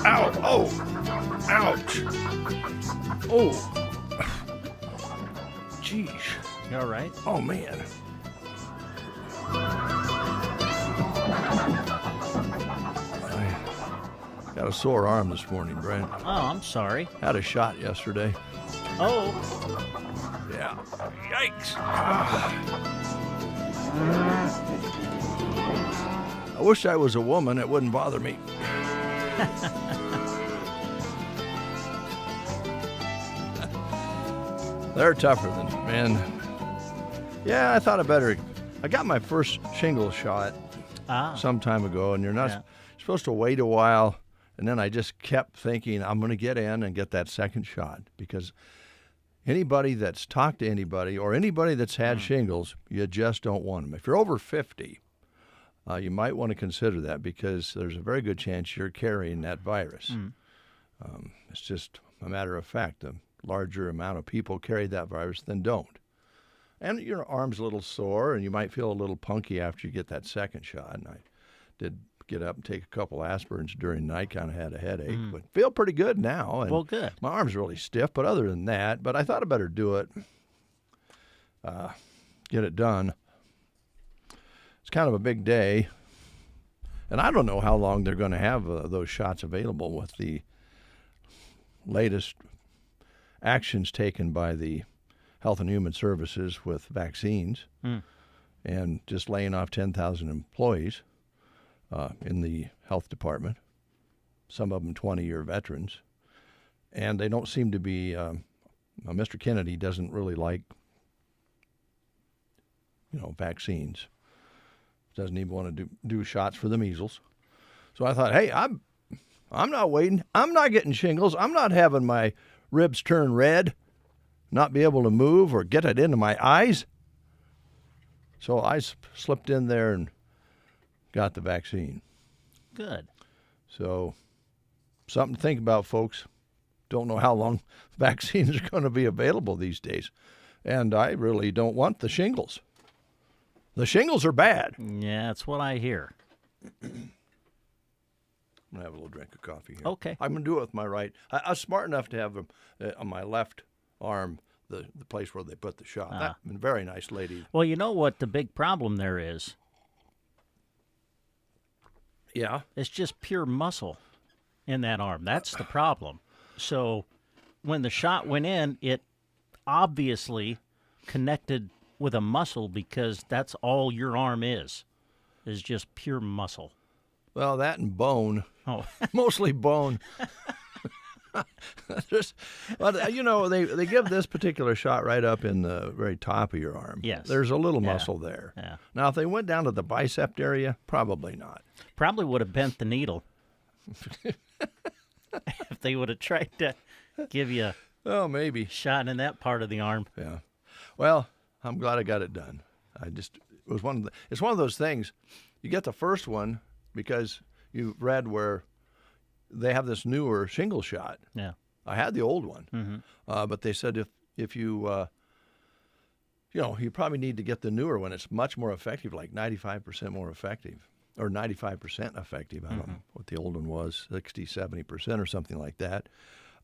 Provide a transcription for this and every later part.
Ow! Oh! Ouch! Oh! Jeez. You all right? Oh, man. I got a sore arm this morning, Brent. Oh, I'm sorry. Had a shot yesterday. Oh. Yeah. Yikes. I wish I was a woman. It wouldn't bother me. They're tougher than men. Yeah, I thought I got my first shingle shot some time ago, and you're not supposed to wait a while. And then I just kept thinking, I'm going to get in and get that second shot, because anybody that's talked to anybody or anybody that's had shingles, you just don't want them. If you're over 50, you might want to consider that, because there's a very good chance you're carrying that virus. It's just a matter of fact. A larger amount of people carry that virus than don't. And your arm's a little sore, and you might feel a little punky after you get that second shot. And I did get up and take a couple aspirins during the night, kind of had a headache, but feel pretty good now. And well, good. My arm's really stiff, but other than that, but I thought I'd better do it, get it done. It's kind of a big day, and I don't know how long they're going to have those shots available with the latest actions taken by the Health and Human Services with vaccines and just laying off 10,000 employees in the health department, some of them 20-year veterans. And they don't seem to be, Mr. Kennedy doesn't really like, vaccines. Doesn't even want to do shots for the measles. So I thought, hey, I'm not waiting. I'm not getting shingles. I'm not having my ribs turn red, not be able to move or get it into my eyes. So I slipped in there and got the vaccine. Good. So something to think about, folks. Don't know how long vaccines are going to be available these days. And I really don't want the shingles. The shingles are bad. Yeah, that's what I hear. I'm going to have a little drink of coffee here. Okay. I'm going to do it with my right. I was smart enough to have on my left arm the place where they put the shot. That very nice lady. Well, you know what the big problem there is? Yeah. It's just pure muscle in that arm. That's the problem. So when the shot went in, it obviously connected with a muscle, because that's all your arm is just pure muscle. Well, that and bone. Oh. Mostly bone. They give this particular shot right up in the very top of your arm. Yes. There's a little muscle there. Yeah. Now, if they went down to the bicep area, probably not. Probably would have bent the needle. If they would have tried to give you maybe a shot in that part of the arm. Yeah. Well, I'm glad I got it done. It's one of those things. You get the first one because you read where they have this newer shingle shot. Yeah. I had the old one, but they said if you you probably need to get the newer one. It's much more effective, like 95% more effective, or 95% effective. I don't know what the old one was, 60, 70% or something like that.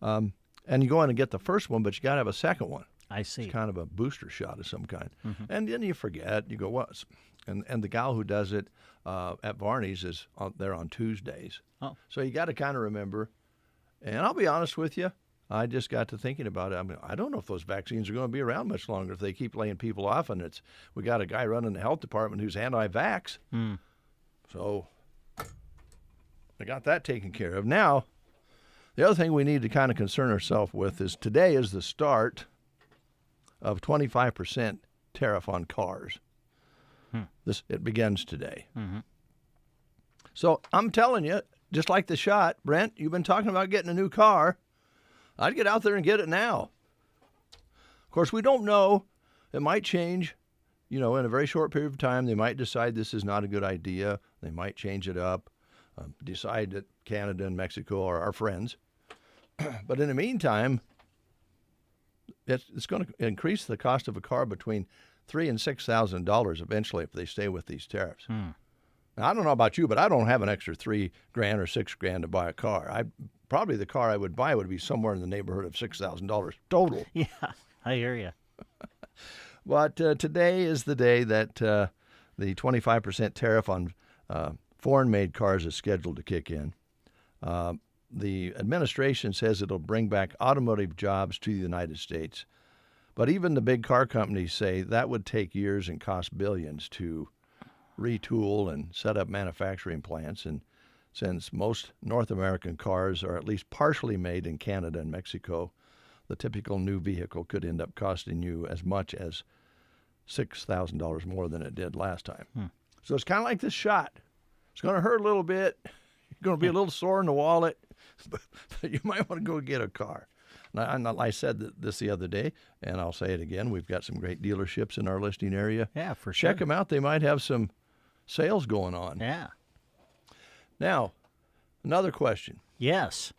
And you go in and get the first one, but you got to have a second one. I see. It's kind of a booster shot of some kind. And then you forget. You go, what? And the gal who does it at Varney's is there on Tuesdays. Oh. So you got to kind of remember. And I'll be honest with you, I just got to thinking about it. I mean, I don't know if those vaccines are going to be around much longer if they keep laying people off. And we got a guy running the health department who's anti-vax. So I got that taken care of. Now, the other thing we need to kind of concern ourselves with is today is the start of 25% tariff on cars. It begins today. So I'm telling you, just like the shot, Brent, you've been talking about getting a new car. I'd get out there and get it now. Of course, we don't know. It might change, in a very short period of time. They might decide this is not a good idea. They might change it up, decide that Canada and Mexico are our friends. But in the meantime, it's going to increase the cost of a car between $3,000 and $6,000 eventually if they stay with these tariffs. Now, I don't know about you, but I don't have an extra $3,000 or $6,000 to buy a car. Probably the car I would buy would be somewhere in the neighborhood of $6,000 total. Yeah, I hear you. But today is the day that the 25% tariff on foreign-made cars is scheduled to kick in. The administration says it'll bring back automotive jobs to the United States. But even the big car companies say that would take years and cost billions to retool and set up manufacturing plants. And since most North American cars are at least partially made in Canada and Mexico, the typical new vehicle could end up costing you as much as $6,000 more than it did last time. So it's kind of like this shot. It's going to hurt a little bit. You're going to be a little sore in the wallet, but you might want to go get a car. I said this the other day, and I'll say it again. We've got some great dealerships in our listing area. Yeah, for sure. Check them out. They might have some sales going on. Yeah. Now, another question. Yes.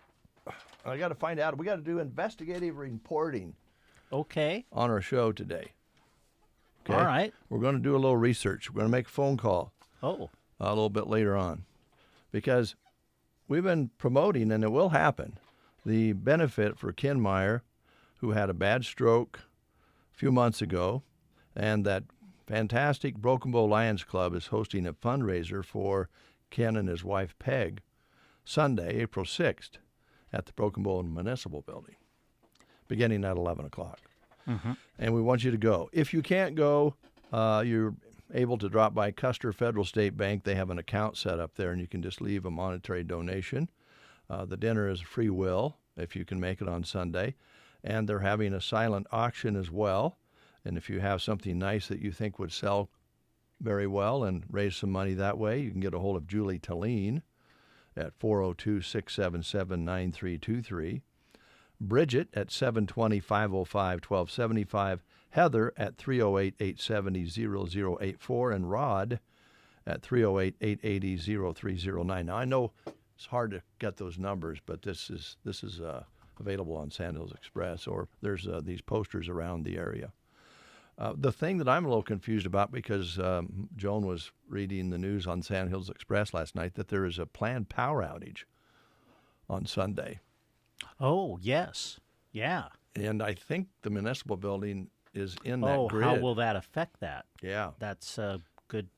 I got to find out. We got to do investigative reporting Okay. on our show today. Okay? All right. We're going to do a little research. We're going to make a phone call Oh. a little bit later on because we've been promoting, and it will happen, the benefit for Ken Meyer, who had a bad stroke a few months ago, and that fantastic Broken Bow Lions Club is hosting a fundraiser for Ken and his wife Peg Sunday, April 6th at the Broken Bow Municipal Building, beginning at 11 o'clock. And we want you to go. If you can't go, you're able to drop by Custer Federal State Bank. They have an account set up there, and you can just leave a monetary donation. The dinner is free will if you can make it on Sunday. And they're having a silent auction as well. And if you have something nice that you think would sell very well and raise some money that way, you can get a hold of Julie Talene at 402-677-9323. Bridget at 720-505-1275. Heather at 308-870-0084. And Rod at 308-880-0309. Now, I know it's hard to get those numbers, but this is available on Sandhills Express, or there's these posters around the area. The thing that I'm a little confused about, because Joan was reading the news on Sandhills Express last night, that there is a planned power outage on Sunday. Oh, yes. Yeah. And I think the municipal building is in that grid. How will that affect that? Yeah. That's a good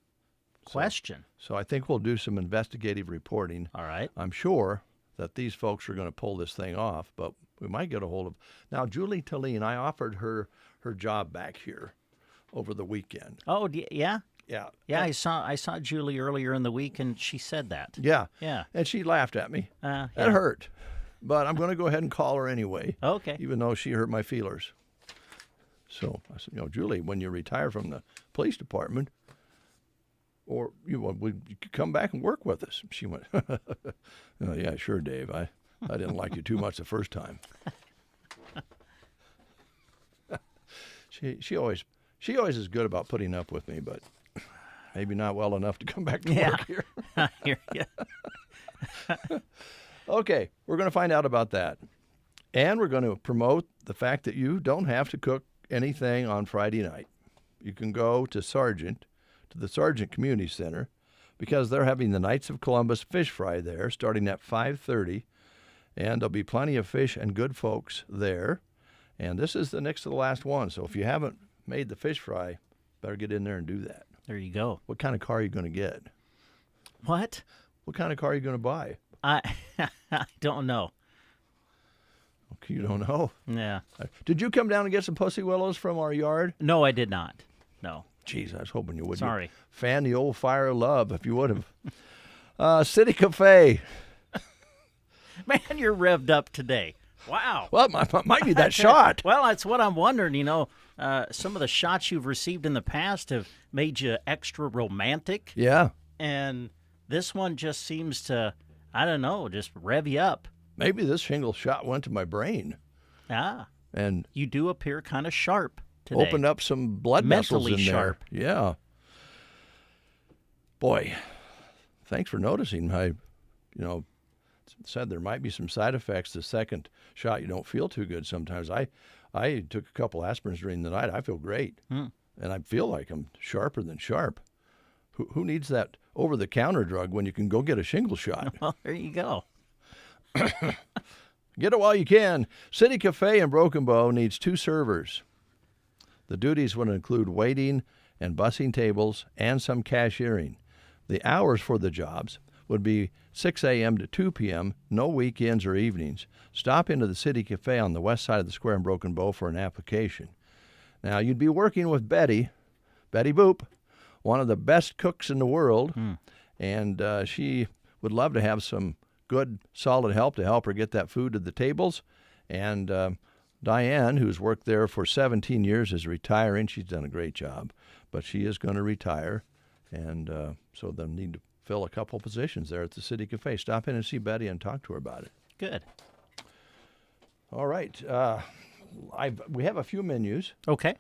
question. So I think we'll do some investigative reporting. All right. I'm sure that these folks are going to pull this thing off, but we might get a hold of... Now, Julie Talene, I offered her job back here over the weekend. Oh, yeah? Yeah. Yeah, I saw Julie earlier in the week, and she said that. Yeah. Yeah. And she laughed at me. Yeah. It hurt. But I'm going to go ahead and call her anyway. Okay. Even though she hurt my feelers. So I said, Julie, when you retire from the police department, or you could come back and work with us. She went, oh, yeah, sure, Dave. I didn't like you too much the first time. She always is good about putting up with me, but maybe not well enough to come back to work here. I hear you. Okay, we're going to find out about that. And we're going to promote the fact that you don't have to cook anything on Friday night. You can go to the Sargent Community Center, because they're having the Knights of Columbus fish fry there starting at 5:30, and there'll be plenty of fish and good folks there. And this is the next to the last one, so if you haven't made the fish fry, better get in there and do that. There you go. What kind of car are you going to get? What? What kind of car are you going to buy? I don't know. Okay, you don't know? Yeah. Did you come down and get some pussy willows from our yard? No, I did not. No. Jeez, I was hoping you would. Sorry. Fan the old fire of love if you would have. City Cafe. Man, you're revved up today. Wow. Well, might be that shot. Well, that's what I'm wondering. Some of the shots you've received in the past have made you extra romantic. Yeah. And this one just seems to, I don't know, just rev you up. Maybe this shingle shot went to my brain. Ah. And you do appear kind of sharp today. Opened up some blood vessels in Mentally sharp. there. Yeah. Boy, thanks for noticing. I said there might be some side effects. The second shot, you don't feel too good sometimes. I took a couple aspirins during the night. I feel great. And I feel like I'm sharper than sharp. Who needs that over-the-counter drug when you can go get a shingle shot? Well, there you go. Get it while you can. City Cafe in Broken Bow needs 2 servers. The duties would include waiting and bussing tables and some cashiering. The hours for the jobs would be 6 a.m. to 2 p.m., no weekends or evenings. Stop into the City Cafe on the west side of the square in Broken Bow for an application. Now, you'd be working with Betty Boop, one of the best cooks in the world, and she would love to have some good, solid help to help her get that food to the tables. And Diane, who's worked there for 17 years, is retiring. She's done a great job, but she is going to retire, and so they'll need to fill a couple positions there at the City Cafe. Stop in and see Betty and talk to her about it. Good. All right. We have a few menus. Okay.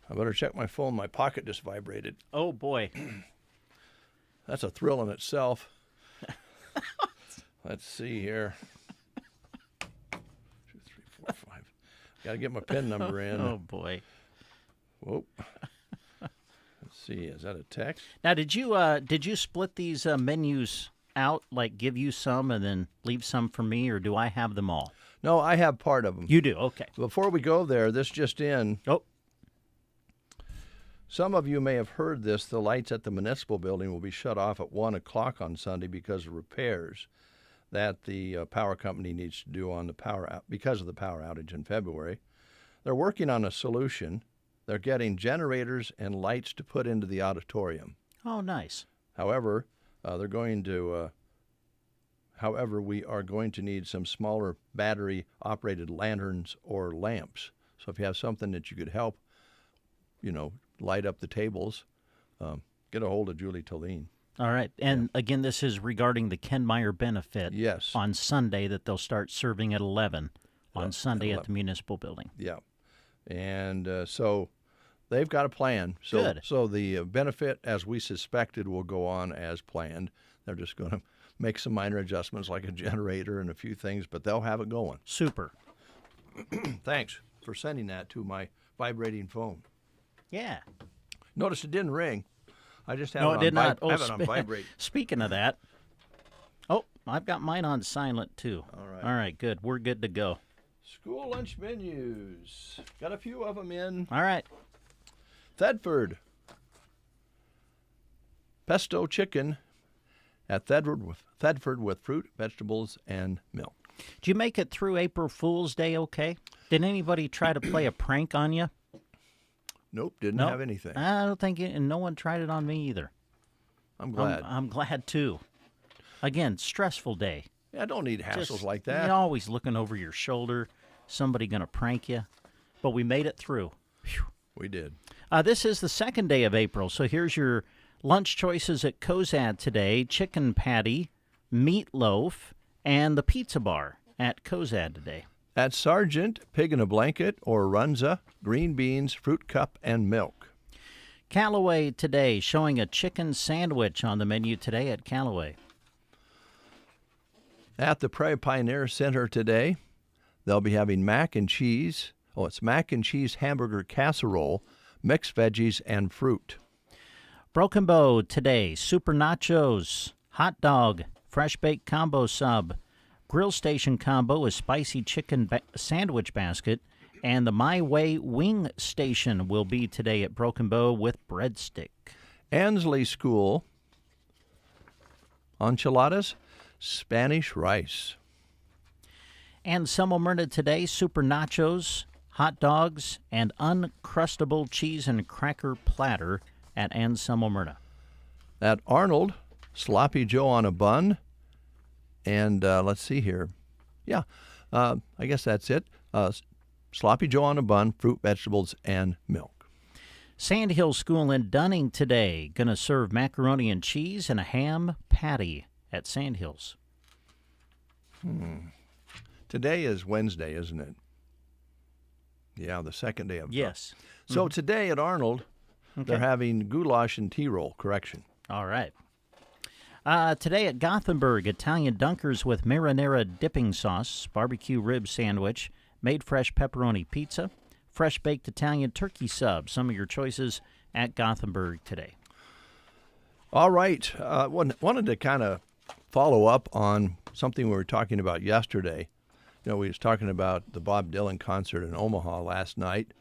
I better check my phone. My pocket just vibrated. Oh, boy. That's a thrill in itself. Let's see here. 2, 3, 4, 5. Got to get my PIN number in. Oh, boy. Whoop. Let's see. Is that a text? Now, did you split these menus out, like give you some and then leave some for me, or do I have them all? No, I have part of them. You do? Okay. Before we go there, this just in. Oh. Some of you may have heard this. The lights at the municipal building will be shut off at 1 o'clock on Sunday because of repairs that the power company needs to do on the because of the power outage in February. They're working on a solution. They're getting generators and lights to put into the auditorium. Oh, nice. However, we are going to need some smaller battery-operated lanterns or lamps. So if you have something that you could help, light up the tables, get a hold of Julie Tolene. All right. And again, this is regarding the Ken Meyer benefit. Yes. On Sunday that they'll start serving at 11 on Sunday at the municipal building. Yeah. And so they've got a plan. So, Good. So the benefit, as we suspected, will go on as planned. They're just going to make some minor adjustments like a generator and a few things, but they'll have it going. Super. Thanks for sending that to my vibrating phone. Yeah. Notice it didn't ring. I just have No, it it on did not. have it on vibrate. Speaking of that, I've got mine on silent too. All right. All right, good. We're good to go. School lunch menus. Got a few of them in. All right. Thedford. Pesto chicken at Thedford with fruit, vegetables, and milk. Did you make it through April Fool's Day okay? Did anybody try to play a prank on you? Nope, didn't have anything. I don't think and no one tried it on me either. I'm glad. I'm glad, too. Again, stressful day. I don't need hassles Just, like that. You're always looking over your shoulder. Somebody going to prank you. But we made it through. Whew. We did. This is the second day of April, so here's your lunch choices at Cozad today. Chicken patty, meatloaf, and the pizza bar at Cozad today. At Sargent, pig in a blanket or runza, green beans, fruit cup, and milk. Callaway today, showing a chicken sandwich on the menu today at Callaway. At the Prairie Pioneer Center today, they'll be having mac and cheese. Oh, it's mac and cheese hamburger casserole, mixed veggies, and fruit. Broken Bow today, super nachos, hot dog, fresh baked combo sub, grill station combo, a spicy chicken sandwich basket, and the My Way wing station will be today at Broken Bow with breadstick. Ansley School, enchiladas, Spanish rice. And Semmelmerna today, super nachos, hot dogs, and uncrustable cheese and cracker platter at Ann Semmelmerna. At Arnold, sloppy Joe on a bun. And let's see here. Yeah, I guess that's it. Sloppy Joe on a bun, fruit, vegetables, and milk. Sandhill School in Dunning today, going to serve macaroni and cheese and a ham patty at Sandhills. Today is Wednesday, isn't it? Yeah, the second day of. Yes. So today at Arnold, they're having goulash and tea roll. Correction. All right. Today at Gothenburg, Italian dunkers with marinara dipping sauce, barbecue rib sandwich, made fresh pepperoni pizza, fresh baked Italian turkey sub. Some of your choices at Gothenburg today. All right. Wanted to kind of follow up on something we were talking about yesterday. We was talking about the Bob Dylan concert in Omaha last night,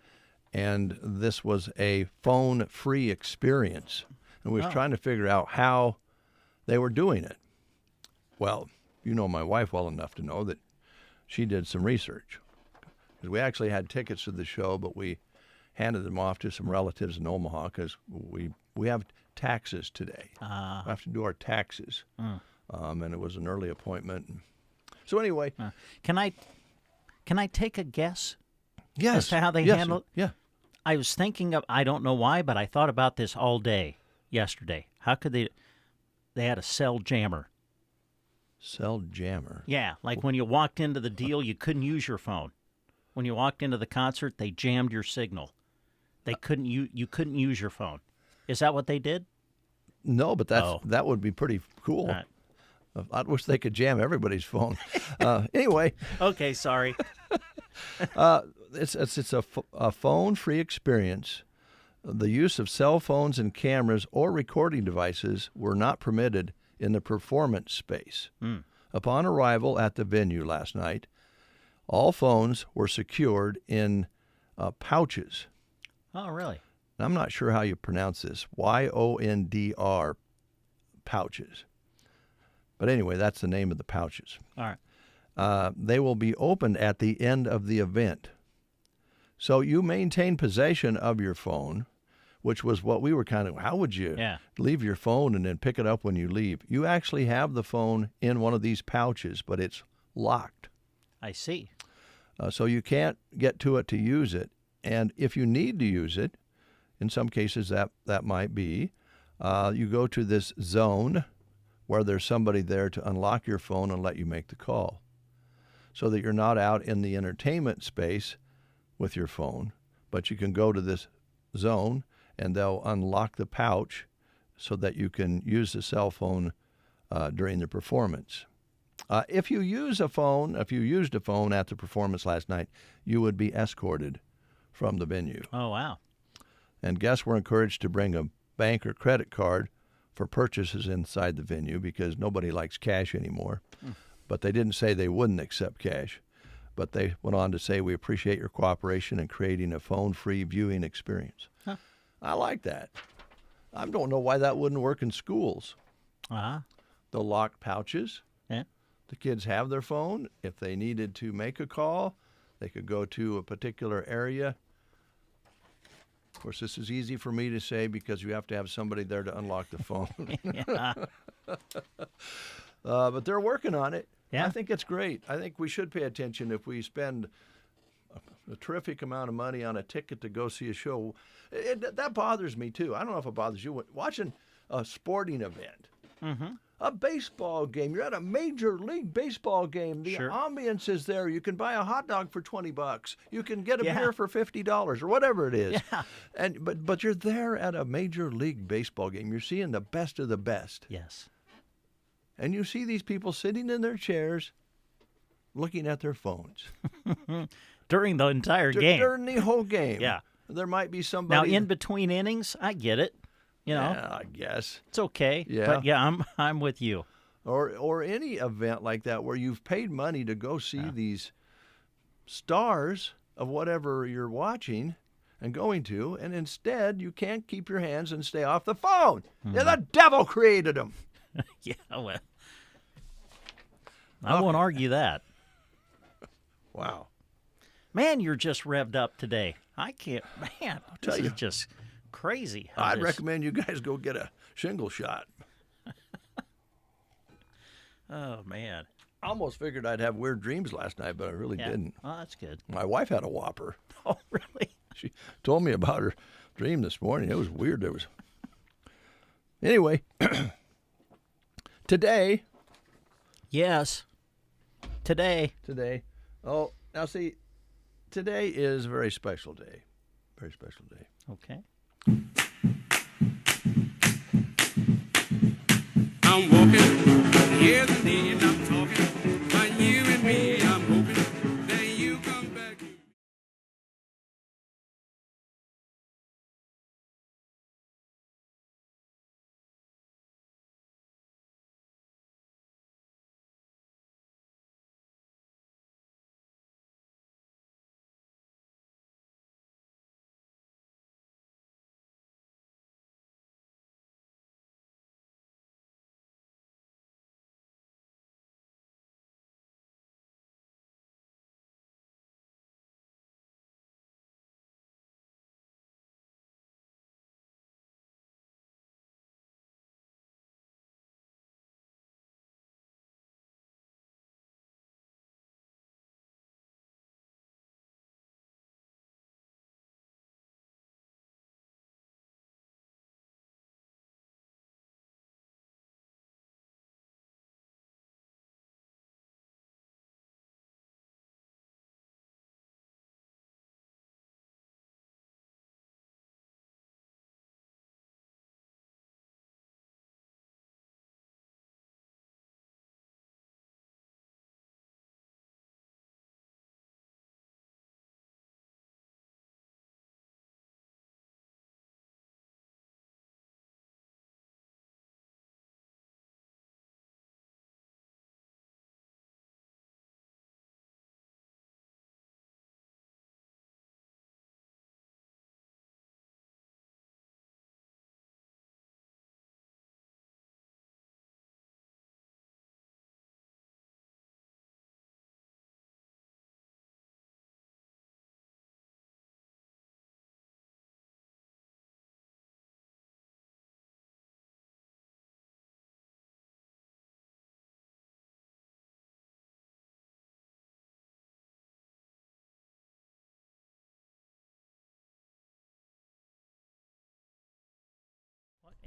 and this was a phone-free experience. And we was trying to figure out how they were doing it. Well, you know my wife well enough to know that she did some research. Because we actually had tickets to the show, but we handed them off to some relatives in Omaha because we have taxes today. We have to do our taxes. And it was an early appointment. So anyway. Can I take a guess? Yes. As to how they handle it? Yeah. I was thinking of, I don't know why, but I thought about this all day yesterday. How could they had a cell jammer. Cell jammer? Yeah, like when you walked into the deal, you couldn't use your phone. When you walked into the concert, they jammed your signal. You couldn't use your phone. Is that what they did? No, but that would be pretty cool. Right. I wish they could jam everybody's phone. Anyway. Okay, sorry. It's a phone-free experience. The use of cell phones and cameras or recording devices were not permitted in the performance space. Upon arrival at the venue last night, all phones were secured in pouches. Oh, really? I'm not sure how you pronounce this. YONDR pouches. But anyway, that's the name of the pouches. All right. They will be opened at the end of the event. So you maintain possession of your phone, which was what we were how would you leave your phone and then pick it up when you leave? You actually have the phone in one of these pouches, but it's locked. I see. So you can't get to it to use it. And if you need to use it, in some cases that might be, you go to this zone where there's somebody there to unlock your phone and let you make the call, so that you're not out in the entertainment space with your phone, but you can go to this zone and they'll unlock the pouch so that you can use the cell phone during the performance. If you used a phone at the performance last night, you would be escorted from the venue. Oh, wow. And guests were encouraged to bring a bank or credit card for purchases inside the venue because nobody likes cash anymore. But they didn't say they wouldn't accept cash. But they went on to say, we appreciate your cooperation in creating a phone-free viewing experience. Huh. I like that. I don't know why that wouldn't work in schools. Uh-huh. The locked pouches. Yeah. The kids have their phone. If they needed to make a call, they could go to a particular area. Of course, this is easy for me to say because you have to have somebody there to unlock the phone. But they're working on it. Yeah. I think it's great. I think we should pay attention if we spend a terrific amount of money on a ticket to go see a show. That bothers me, too. I don't know if it bothers you. Watching a sporting event, a baseball game. You're at a major league baseball game. The ambience is there. You can buy a hot dog for $20. You can get a beer for $50 or whatever it is. Yeah. But you're there at a major league baseball game. You're seeing the best of the best. Yes. And you see these people sitting in their chairs looking at their phones. During the entire game. During the whole game. Yeah. There might be somebody. Now, in between innings, I get it. Yeah, I guess. It's okay. Yeah. But yeah, I'm with you. Or any event like that where you've paid money to go see these stars of whatever you're watching and going to, and instead you can't keep your hands and stay off the phone. Yeah, the devil created them. Yeah, well, I won't argue that. Wow. Man, you're just revved up today. I can't, man, tell this you. is just crazy. I'd recommend you guys go get a shingle shot. Oh, man. I almost figured I'd have weird dreams last night, but I really didn't. Oh, that's good. My wife had a whopper. Oh, really? She told me about her dream this morning. It was weird. Anyway, today. Yes. Today. Oh, now see, today is a very special day. Very special day. Okay. I'm walking, years and years I'm talking, but you and me, I'm hoping that you come back.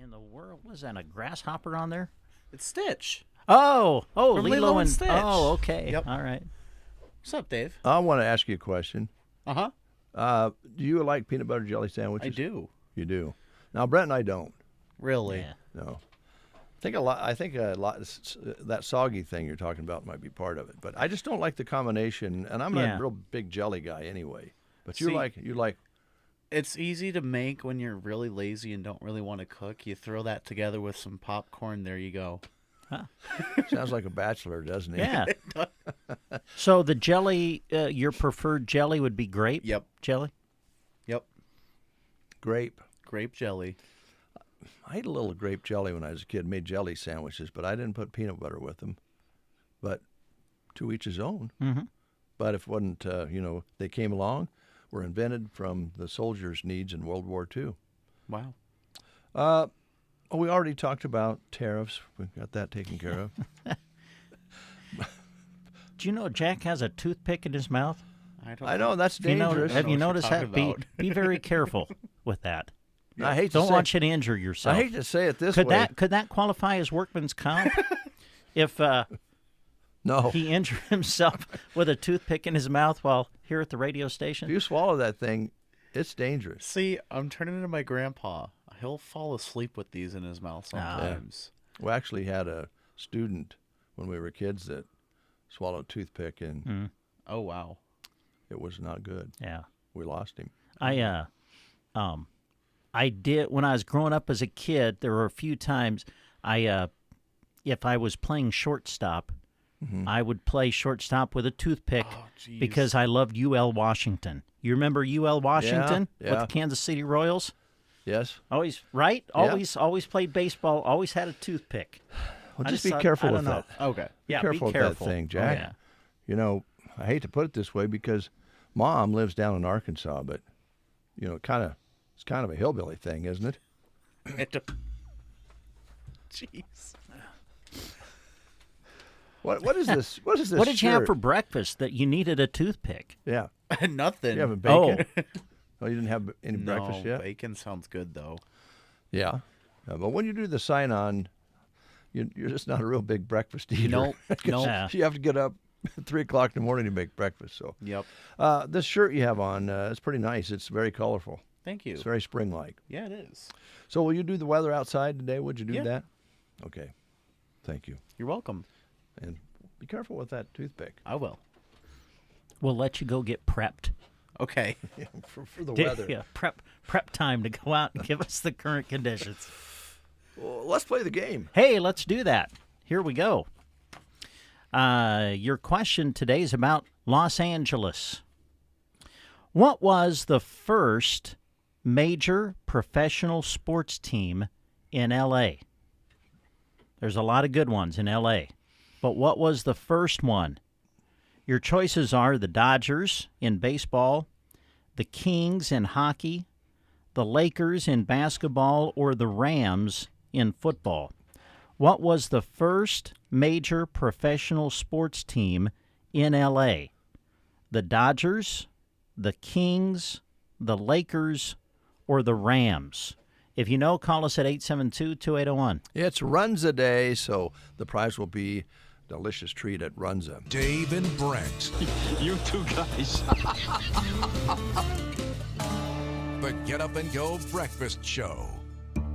in the world was that? A grasshopper on there? It's Stitch. Oh, From Lilo and Stitch. Oh, okay. Yep. All right. What's up, Dave? I want to ask you a question. Uh-huh. Do you like peanut butter jelly sandwiches? I do. You do. Now, Brent and I don't. Really? Yeah. No. I think a lot that soggy thing you're talking about might be part of it, but I just don't like the combination. And I'm not Yeah. a real big jelly guy anyway. But See- you like. It's easy to make when you're really lazy and don't really want to cook. You throw that together with some popcorn. There you go. Sounds like a bachelor, doesn't he? Yeah. So the jelly, your preferred jelly would be grape? Yep. Jelly? Yep. Grape. Grape jelly. I ate a little grape jelly when I was a kid. Made jelly sandwiches, but I didn't put peanut butter with them. But to each his own. Mm-hmm. But if it wasn't, they came along, were invented from the soldiers' needs in World War II. Wow. We already talked about tariffs. We got that taken care of. Do you know Jack has a toothpick in his mouth? I know that's Have you dangerous. have you know what noticed you're that? talking about. Be very careful with that. I hate to Don't say, want you to injure yourself. I hate to say it this could way. could that qualify as workman's comp? If No. he injured himself with a toothpick in his mouth while here at the radio station? If you swallow that thing, it's dangerous. See, I'm turning into my grandpa. He'll fall asleep with these in his mouth sometimes. We actually had a student when we were kids that swallowed a toothpick, and Oh, wow. it was not good. Yeah. We lost him. I did when I was growing up as a kid. There were a few times if I was playing shortstop, I would play shortstop with a toothpick jeez. because I loved UL Washington. You remember UL Washington with yeah. the Kansas City Royals? Yes. Always right. Yeah. Always played baseball. Always had a toothpick. Well, I just just be thought- careful I with don't know. that. Okay. Yeah, Careful be with careful. that thing, Jack. Yeah. You know, I hate to put it this way because Mom lives down in Arkansas, but it's kind of a hillbilly thing, isn't it? Jeez. What is this? What is this? What did you have shirt? for breakfast that you needed a toothpick? Yeah. Nothing. You have a Oh, bacon? Oh, you didn't have any no, breakfast yet? bacon sounds good, though. Yeah. But when you do the sign on, you're just not a real big breakfast eater. Nope. Nope. Yeah. You have to get up at 3 o'clock in the morning to make breakfast. So Yep. this shirt you have on, it's pretty nice. It's very colorful. Thank you. It's very spring-like. Yeah, it is. So will you do the weather outside today? Would you do Yeah. that? Okay. Thank you. You're welcome. And be careful with that toothpick. I will. we'll let you go get prepped. Okay. Yeah, for the weather. Yeah, prep time to go out and give us the current conditions. Well, let's play the game. Hey, let's do that. Here we go. Your question today is about Los Angeles. What was the first major professional sports team in L.A.? There's a lot of good ones in L.A., but what was the first one? Your choices are the Dodgers in baseball, the Kings in hockey, the Lakers in basketball, or the Rams in football. What was the first major professional sports team in L.A.? The Dodgers, the Kings, the Lakers, or the Rams? If you know, call us at 872-2801. It's Runza Day, so the prize will be a delicious treat at Runza. Dave and Brent, You two guys. the Get Up and Go Breakfast Show.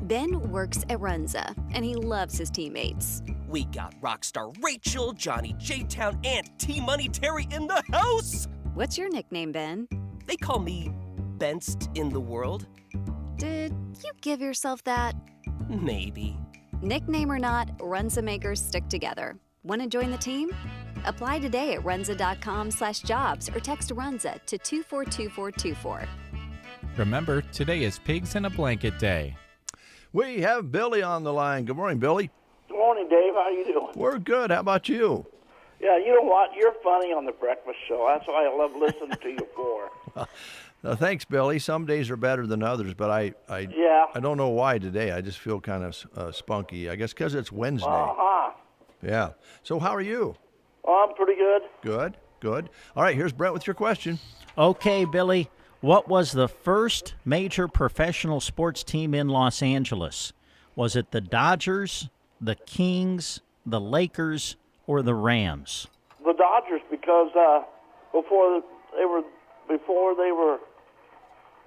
Ben works at Runza, and he loves his teammates. We got Rockstar Rachel, Johnny J-Town, and T-Money Terry in the house! What's your nickname, Ben? They call me Benst in the world. Did you give yourself that? Maybe. Nickname or not, Runza makers stick together. Want to join the team? Apply today at runza.com/jobs or text Runza to 242424. Remember, today is Pigs in a Blanket Day. We have Billy on the line. Good morning, Billy. Good morning, Dave. How you doing? We're good. How about you? Yeah, you know what? You're funny on the breakfast show. That's why I love listening to you for. Thanks, Billy. Some days are better than others, but I don't know why today. I just feel kind of spunky. I guess because it's Wednesday. Uh-huh. Yeah. So how are you? Oh, I'm pretty good. Good. Good. All right. Here's Brent with your question. Okay, Billy. What was the first major professional sports team in Los Angeles? Was it the Dodgers, the Kings, the Lakers, or the Rams? The Dodgers, because before they were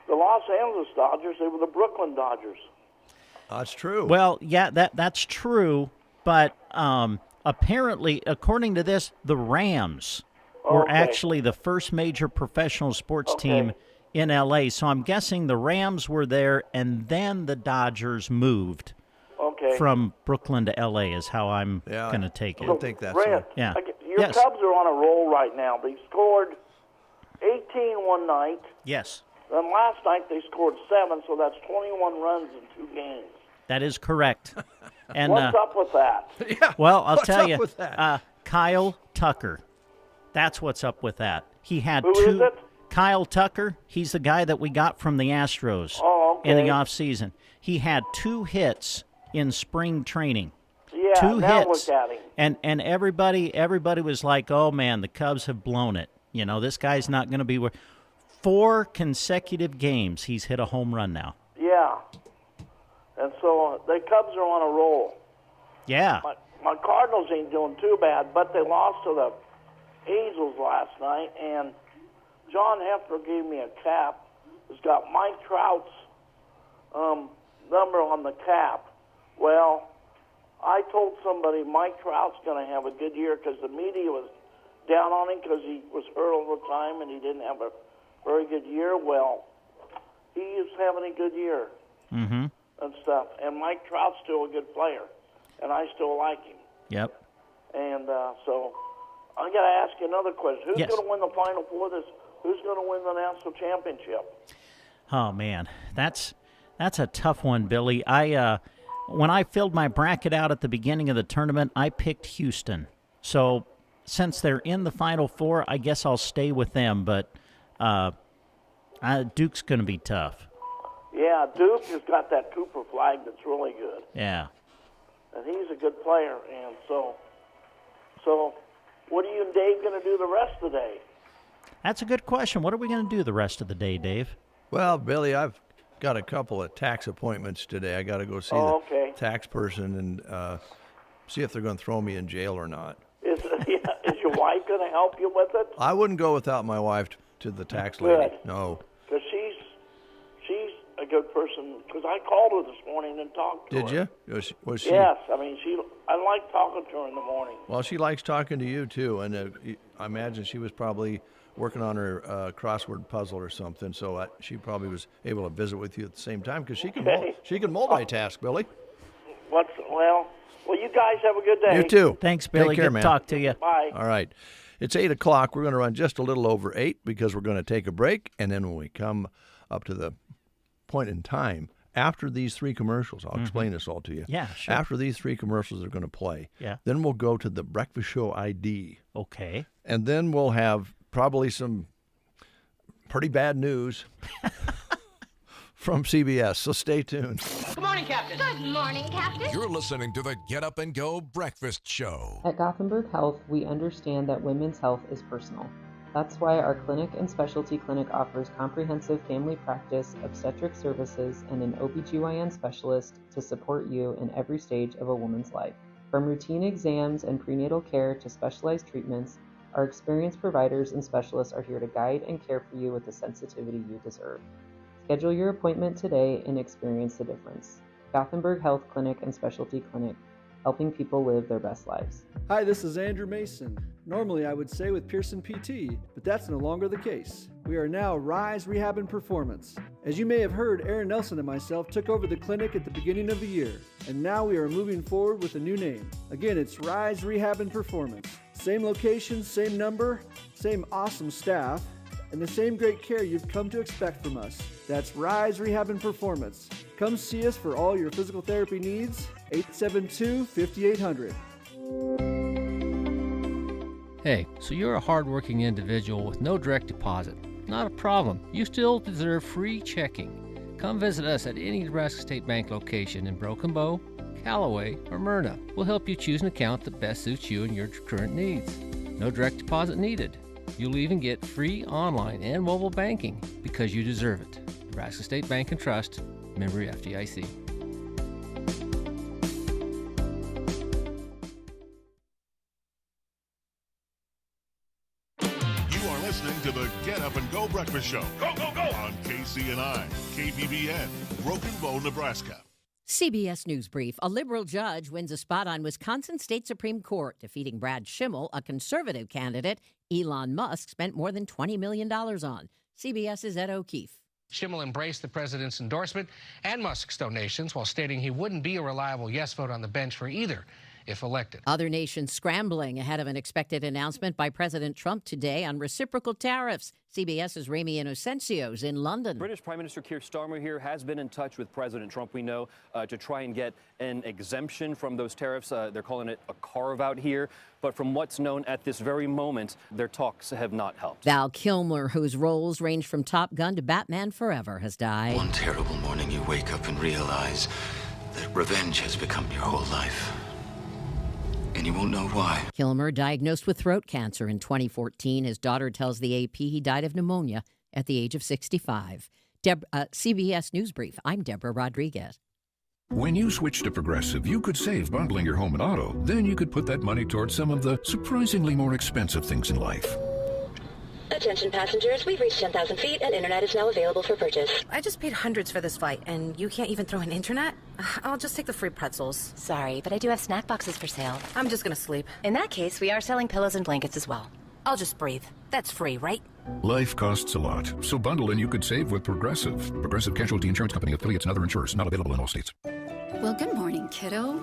the Los Angeles Dodgers, they were the Brooklyn Dodgers. That's true. Well, yeah, that's true, but apparently, according to this, the Rams were actually the first major professional sports team in L.A., so I'm guessing the Rams were there, and then the Dodgers moved from Brooklyn to L.A. is how I'm going to take it. I think that's Brad, Yeah. Your Yes. Cubs are on a roll right now. They scored 18 one night. Yes, Then last night they scored 7, so that's 21 runs in 2 games. that is correct. And What's up with that? Yeah. well, I'll What's tell up you, with that? Kyle Tucker. That's what's up with that. He had Who two. is it? Kyle Tucker. He's the guy that we got from the Astros in the offseason. He had 2 hits in spring training. Yeah, 2 now hits. look at him. And everybody was like, "Oh man, the Cubs have blown it. You know, this guy's not going to be 4 consecutive games he's hit a home run now." Yeah. And so the Cubs are on a roll. Yeah. My Cardinals ain't doing too bad, but they lost to the Angels last night, and John Hefner gave me a cap. It's got Mike Trout's number on the cap. Well, I told somebody Mike Trout's going to have a good year because the media was down on him because he was hurt all the time and he didn't have a very good year. Well, he is having a good year and stuff. And Mike Trout's still a good player, and I still like him. Yep. And so I got to ask you another question. Who's Yes. going to win the Final Four? Who's going to win the national championship? Oh man, that's a tough one, Billy. When I filled my bracket out at the beginning of the tournament, I picked Houston. So since they're in the Final Four, I guess I'll stay with them. But Duke's going to be tough. Yeah, Duke has got that Cooper flag that's really good, Yeah. and he's a good player. And so what are you and Dave going to do the rest of the day? That's a good question. What are we going to do the rest of the day, Dave? Well, Billy, I've got a couple of tax appointments today. I got to go see the tax person and see if they're going to throw me in jail or not. Is your wife going to help you with it? I wouldn't go without my wife to the tax lady. Good. No. Because she's a good person. Because I called her this morning and talked to her. Did you? Was she? Yes. I mean, I like talking to her in the morning. Well, she likes talking to you too, and I imagine she was probably working on her crossword puzzle or something. So she probably was able to visit with you at the same time because she can multitask, Billy. Well, you guys have a good day. You too. Thanks, Billy. Take care, Good man. to talk to you. Bye. All right. It's 8 o'clock. We're going to run just a little over 8 because we're going to take a break. And then when we come up to the point in time, after these 3 commercials, I'll explain this all to you. Yeah, sure. After these 3 commercials are going to play, Yeah. then we'll go to the Breakfast Show ID. Okay. And then we'll have probably some pretty bad news from CBS. So stay tuned. Good morning, Captain. Good morning, Captain. You're listening to the Get Up and Go Breakfast Show. At Gothenburg Health, we understand that women's health is personal. That's why our clinic and specialty clinic offers comprehensive family practice, obstetric services, and an OBGYN specialist to support you in every stage of a woman's life. From routine exams and prenatal care to specialized treatments, our experienced providers and specialists are here to guide and care for you with the sensitivity you deserve. Schedule your appointment today and experience the difference. Gothenburg Health Clinic and Specialty Clinic, helping people live their best lives. Hi, this is Andrew Mason. Normally I would say with Pearson PT, but that's no longer the case. We are now Rise Rehab and Performance. As you may have heard, Aaron Nelson and myself took over the clinic at the beginning of the year, and now we are moving forward with a new name. Again, it's Rise Rehab and Performance. Same location, same number, same awesome staff, and the same great care you've come to expect from us. That's Rise Rehab and Performance. Come see us for all your physical therapy needs, 872-5800. Hey, so you're a hardworking individual with no direct deposit. Not a problem. You still deserve free checking. Come visit us at any Nebraska State Bank location in Broken Bow, Callaway, or Myrna. We'll help you choose an account that best suits you and your current needs. No direct deposit needed. You'll even get free online and mobile banking because you deserve it. Nebraska State Bank and Trust, member FDIC. listening to the Get Up and Go Breakfast Show. Go, go, go! On KCNI, KBBN, Broken Bow, Nebraska. CBS News Brief. A liberal judge wins a spot on Wisconsin State Supreme Court, defeating Brad Schimmel, a conservative candidate Elon Musk spent more than $20 million on. CBS's Ed O'Keefe. Schimmel embraced the president's endorsement and Musk's donations while stating he wouldn't be a reliable yes vote on the bench for either if elected. Other nations scrambling ahead of an expected announcement by President Trump today on reciprocal tariffs. CBS's Ramy Inocencio's in London. British Prime Minister Keir Starmer here has been in touch with President Trump, we know, to try and get an exemption from those tariffs. They're calling it a carve-out here. But from what's known at this very moment, their talks have not helped. Val Kilmer, whose roles range from Top Gun to Batman Forever, has died. One terrible morning you wake up and realize that revenge has become your whole life. And you won't know why. Kilmer diagnosed with throat cancer in 2014. His daughter tells the AP he died of pneumonia at the age of 65. CBS News Brief. I'm Deborah Rodriguez. When you switch to Progressive, you could save bundling your home and auto. Then you could put that money towards some of the surprisingly more expensive things in life. Attention passengers, we've reached 10,000 feet and internet is now available for purchase. I just paid hundreds for this flight, and you can't even throw in internet? I'll just take the free pretzels. Sorry, but I do have snack boxes for sale. I'm just gonna sleep. In that case, we are selling pillows and blankets as well. I'll just breathe. That's free, right? Life costs a lot, so bundle and you could save with Progressive. Progressive Casualty Insurance Company, affiliates, and other insurers. Not available in all states. Well, good morning, kiddo.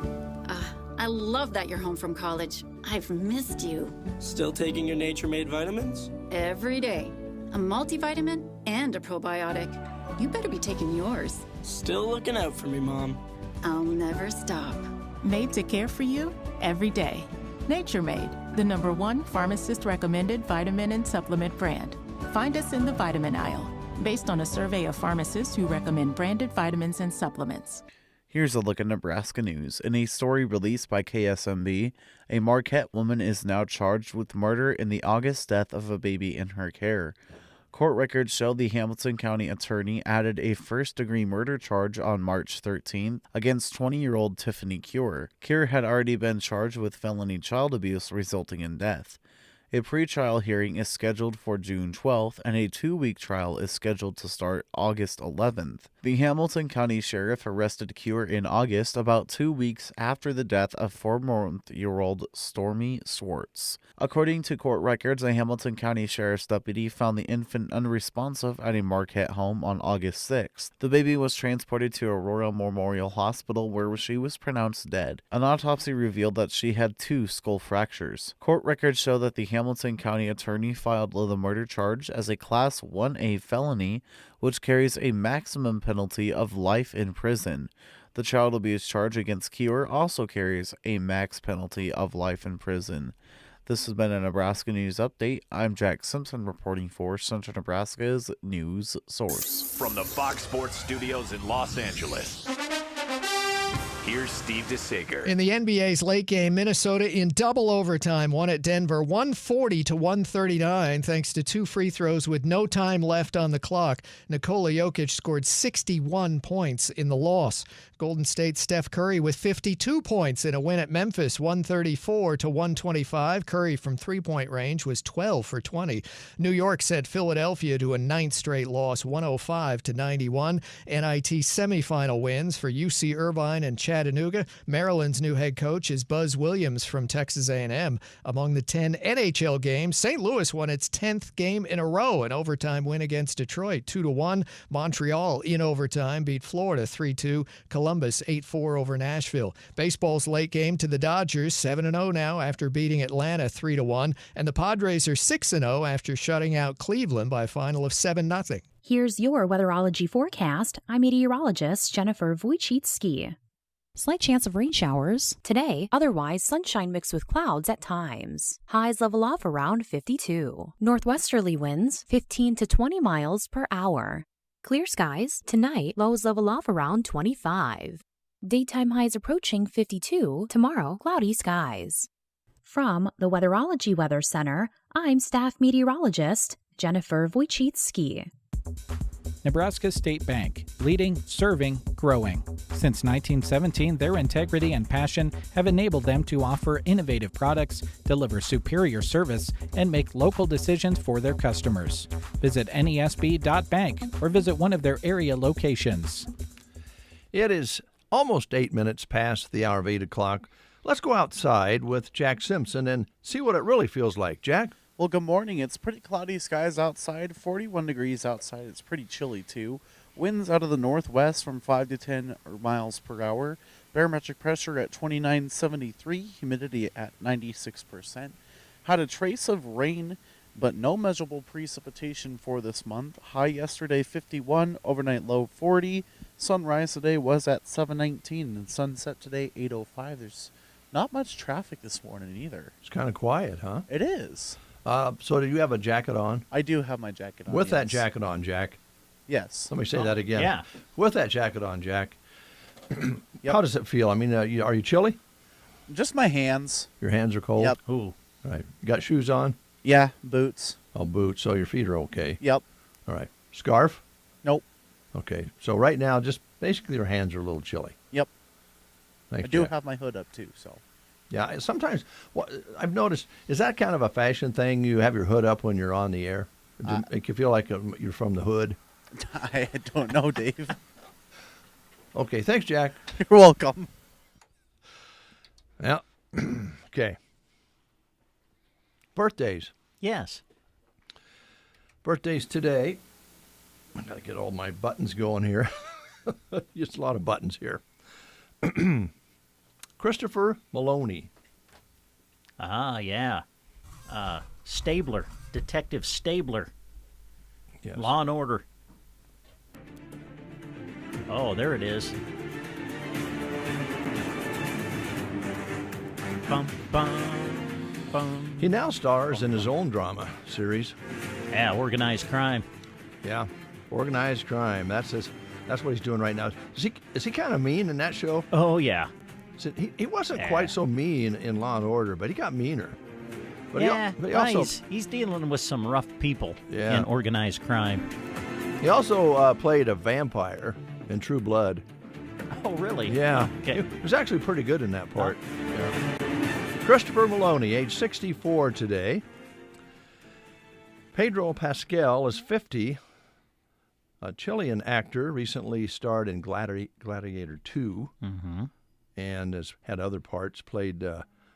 I love that you're home from college. I've missed you. Still taking your Nature Made vitamins? Every day. A multivitamin and a probiotic. You better be taking yours. Still looking out for me, Mom. I'll never stop. Made to care for you every day. Nature Made, the #1 pharmacist-recommended vitamin and supplement brand. Find us in the vitamin aisle, based on a survey of pharmacists who recommend branded vitamins and supplements. Here's a look at Nebraska news. In a story released by KSMB, a Marquette woman is now charged with murder in the August death of a baby in her care. Court records show the Hamilton County attorney added a first-degree murder charge on March 13th against 20-year-old Tiffany Cure. Cure had already been charged with felony child abuse resulting in death. A pretrial hearing is scheduled for June 12th, and a 2-week trial is scheduled to start August 11th. The Hamilton County Sheriff arrested Cure in August, about 2 weeks after the death of 4-month-old Stormy Swartz. According to court records, a Hamilton County Sheriff's deputy found the infant unresponsive at a Marquette home on August 6th. The baby was transported to Aurora Memorial Hospital, where she was pronounced dead. An autopsy revealed that she had 2 skull fractures. Court records show that the Hamilton County attorney filed the murder charge as a Class 1A felony, which carries a maximum penalty of life in prison. The child abuse charge against Cure also carries a max penalty of life in prison. This has been a Nebraska News Update. I'm Jack Simpson reporting for Central Nebraska's news source. From the Fox Sports Studios in Los Angeles, here's Steve DeSager. In the NBA's late game, Minnesota in double overtime won at Denver 140-139 thanks to 2 free throws with no time left on the clock. Nikola Jokic scored 61 points in the loss. Golden State's Steph Curry with 52 points in a win at Memphis 134-125. Curry from three-point range was 12 for 20. New York sent Philadelphia to a 9th straight loss 105-91. NIT semifinal wins for UC Irvine and Chattanooga. Maryland's new head coach is Buzz Williams from Texas A&M. Among the 10 NHL games, St. Louis won its 10th game in a row, an overtime win against Detroit 2-1. Montreal in overtime beat Florida 3-2. Columbus 8-4 over Nashville. Baseball's late game to the Dodgers 7-0 now after beating Atlanta 3-1, and the Padres are 6-0 after shutting out Cleveland by a final of 7-0. Here's your weatherology forecast. I'm meteorologist Jennifer Wojcicki. Slight chance of rain showers today, otherwise sunshine mixed with clouds at times. Highs level off around 52. Northwesterly winds 15 to 20 miles per hour. Clear skies tonight, lows level off around 25. Daytime highs approaching 52. Tomorrow, cloudy skies. From the Weatherology Weather Center, I'm staff meteorologist Jennifer Wojcicki. Nebraska State Bank, leading, serving, growing. Since 1917, their integrity and passion have enabled them to offer innovative products, deliver superior service, and make local decisions for their customers. Visit nesb.bank or visit one of their area locations. It is almost 8 minutes past the hour of 8 o'clock. Let's go outside with Jack Simpson and see what it really feels like. Jack? Well, good morning. It's pretty cloudy skies outside, 41 degrees outside. It's pretty chilly, too. Winds out of the northwest from 5 to 10 miles per hour. Barometric pressure at 2973, humidity at 96%. Had a trace of rain, but no measurable precipitation for this month. High yesterday, 51, overnight low 40. Sunrise today was at 7:19, and sunset today, 8:05. There's not much traffic this morning either. It's kind of quiet, huh? It is. So do you have a jacket on? I do have my jacket on. With yes. that jacket on, Jack. Yes. Let me say that again. Yeah. With that jacket on, Jack. Yep. How does it feel? I mean, are you chilly? Just my hands. Your hands are cold? Yep. Ooh. Right. You got shoes on? Yeah, boots. Oh, boots. So your feet are okay. Yep. All right. Scarf? Nope. Okay. So right now, just basically your hands are a little chilly. Yep. Thanks, I do Jack. have my hood up too, so. Yeah, sometimes I've noticed, is that kind of a fashion thing? You have your hood up when you're on the air? Does it make you feel like you're from the hood? I don't know, Dave. Okay, thanks, Jack. You're welcome. Yeah. Okay. Birthdays. Yes. Birthdays today. I got to get all my buttons going here. Just a lot of buttons here. Christopher Maloney. Ah, yeah. Stabler. Detective Stabler. Yes. Law and Order. Oh, there it is. Bum, bum, bum. He now stars in his own drama series. Yeah, organized crime. Yeah, organized crime. That's what he's doing right now. Is he kind of mean in that show? Oh, yeah. So he wasn't quite so mean in Law and Order, but he got meaner. But he also, he's dealing with some rough people in organized crime. He also played a vampire in True Blood. Oh, really? Yeah. Okay. He was actually pretty good in that part. Yeah. Christopher Maloney, age 64 today. Pedro Pascal is 50. A Chilean actor, recently starred in Gladiator 2. Mm-hmm. And has had other parts, played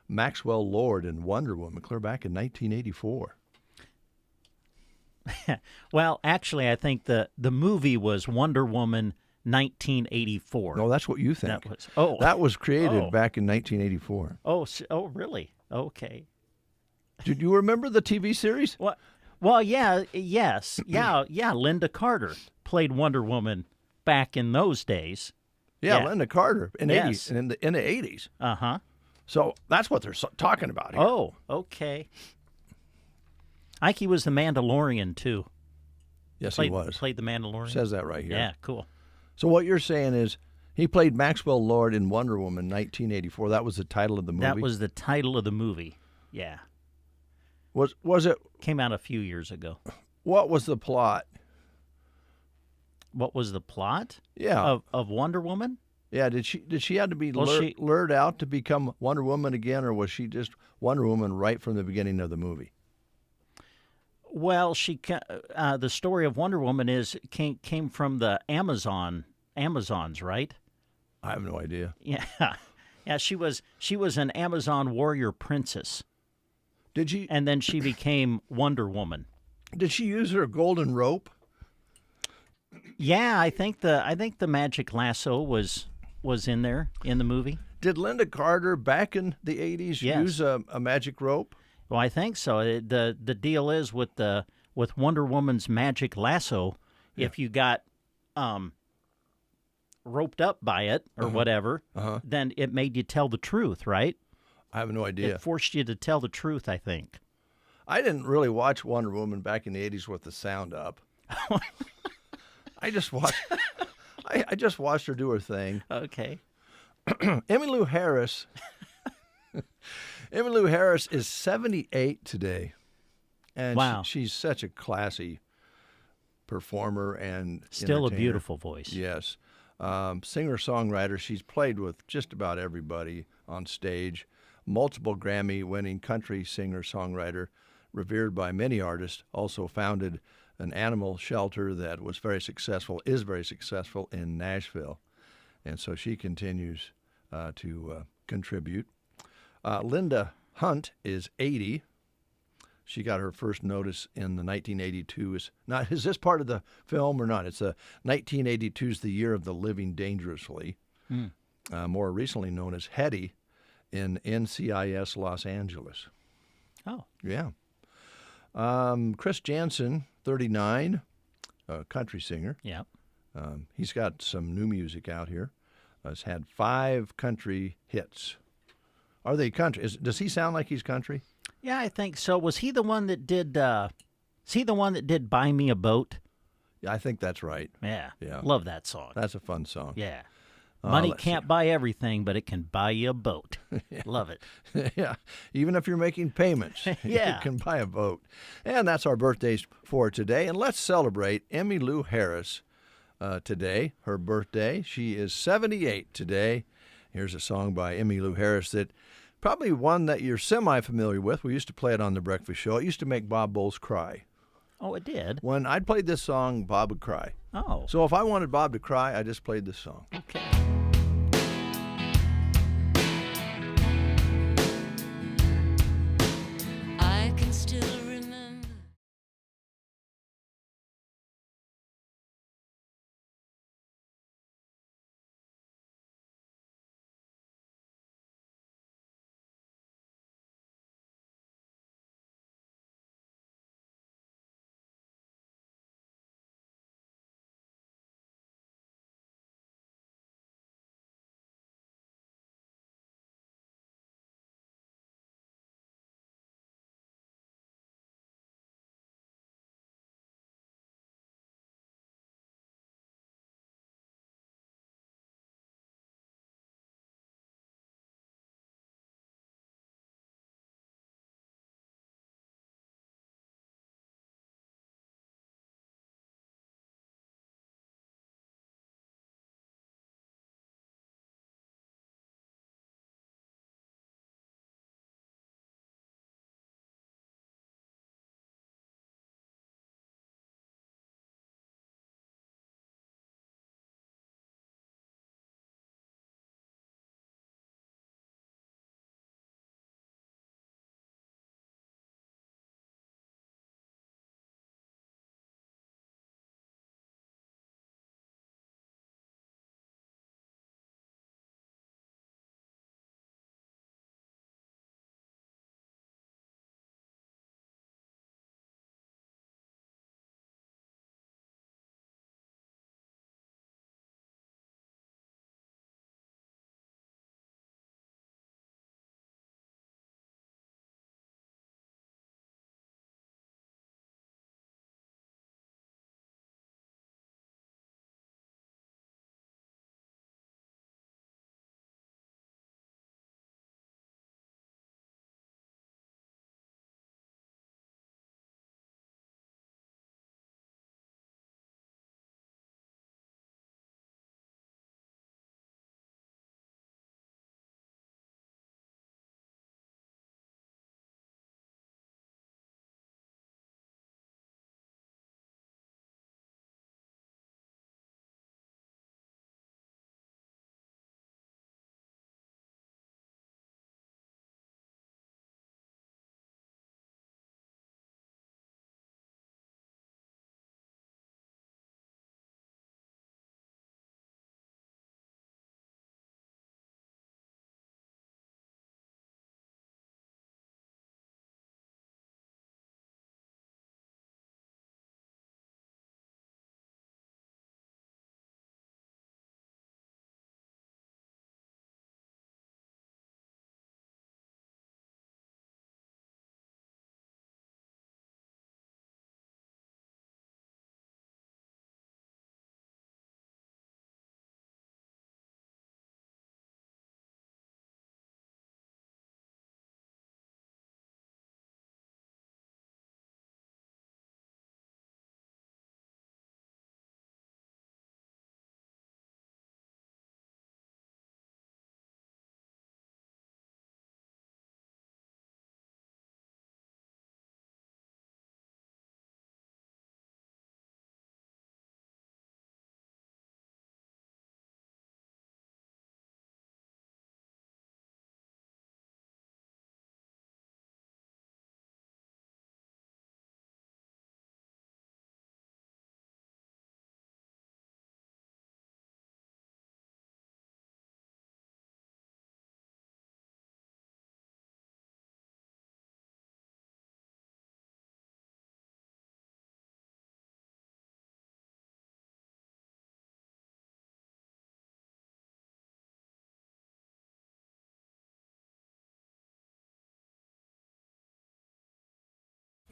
Maxwell Lord in Wonder Woman, clear back in 1984. Well, actually, I think the movie was Wonder Woman 1984. No, that's what you think. That was created back in 1984. Oh, really? Okay. Did you remember the TV series? What? Well, yes. Linda Carter played Wonder Woman back in those days. Yeah, Linda Carter in the Yes. 80s, in the 80s. Uh-huh. So that's what they're talking about here. Oh, okay. Ike was the Mandalorian, too. Yes, he he was. Played the Mandalorian. Says that right here. Yeah, cool. So what you're saying is he played Maxwell Lord in Wonder Woman 1984. That was the title of the movie? That was the title of the movie, yeah. Was it? Came out a few years ago. What was the plot? What was the plot? Yeah. Of Wonder Woman? Yeah, did she have to be lured out to become Wonder Woman again, or was she just Wonder Woman right from the beginning of the movie? Well, the story of Wonder Woman came from the Amazons, right? I have no idea. Yeah, yeah. She was an Amazon warrior princess. Did she? And then she became Wonder Woman. Did she use her golden rope? Yeah, I think the magic lasso was in there in the movie. Did Linda Carter back in the 80s use a magic rope? Well, I think so. The deal is with Wonder Woman's magic lasso, if you got roped up by it or whatever, then it made you tell the truth, right? I have no idea. It forced you to tell the truth, I think. I didn't really watch Wonder Woman back in the 80s with the sound up. I just watched her do her thing. Okay. Emmylou Harris. Emmylou Harris is 78 today. And wow. She's such a classy performer and Still a entertainer. beautiful voice. Yes. Singer-songwriter. She's played with just about everybody on stage. Multiple Grammy-winning country singer-songwriter, revered by many artists. Also founded an animal shelter that was very successful, is very successful in Nashville. And so she continues to contribute. Linda Hunt is 80. She got her first notice in the 1982. Is this part of the film or not? It's 1982 is the year of the living dangerously. More recently known as Hetty in NCIS Los Angeles. Oh. Yeah. Chris Jansen, 39, a country singer. Yeah. He's got some new music out here. Has had 5 country hits. Are they country? Does he sound like he's country? Yeah, I think so. Was he the one that did? Buy Me a Boat? Yeah, I think that's right. Yeah. Yeah. Love that song. That's a fun song. Yeah. Money let's can't buy everything, but it can buy you a boat. Love it. Yeah. Even if you're making payments, Yeah. you can buy a boat. And that's our birthdays for today. And let's celebrate Emmylou Harris today, her birthday. She is 78 today. Here's a song by Emmylou Harris that probably one that you're semi-familiar with. We used to play it on The Breakfast Show. It used to make Bob Bowles cry. Oh, it did? When I played this song, Bob would cry. Oh. So if I wanted Bob to cry, I just played this song. Okay.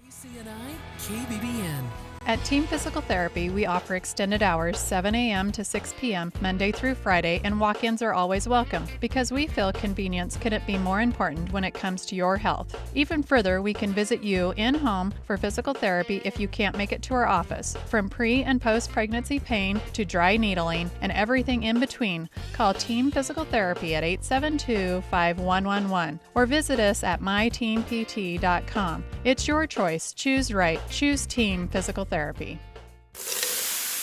KCNI, KBBN. At Team Physical Therapy, we offer extended hours 7 a.m. to 6 p.m. Monday through Friday, and walk-ins are always welcome because we feel convenience couldn't be more important when it comes to your health. Even further, we can visit you in-home for physical therapy if you can't make it to our office. From pre- and post-pregnancy pain to dry needling and everything in between, call Team Physical Therapy at 872-5111 or visit us at myteampt.com. It's your choice. Choose right. Choose Team Physical Therapy.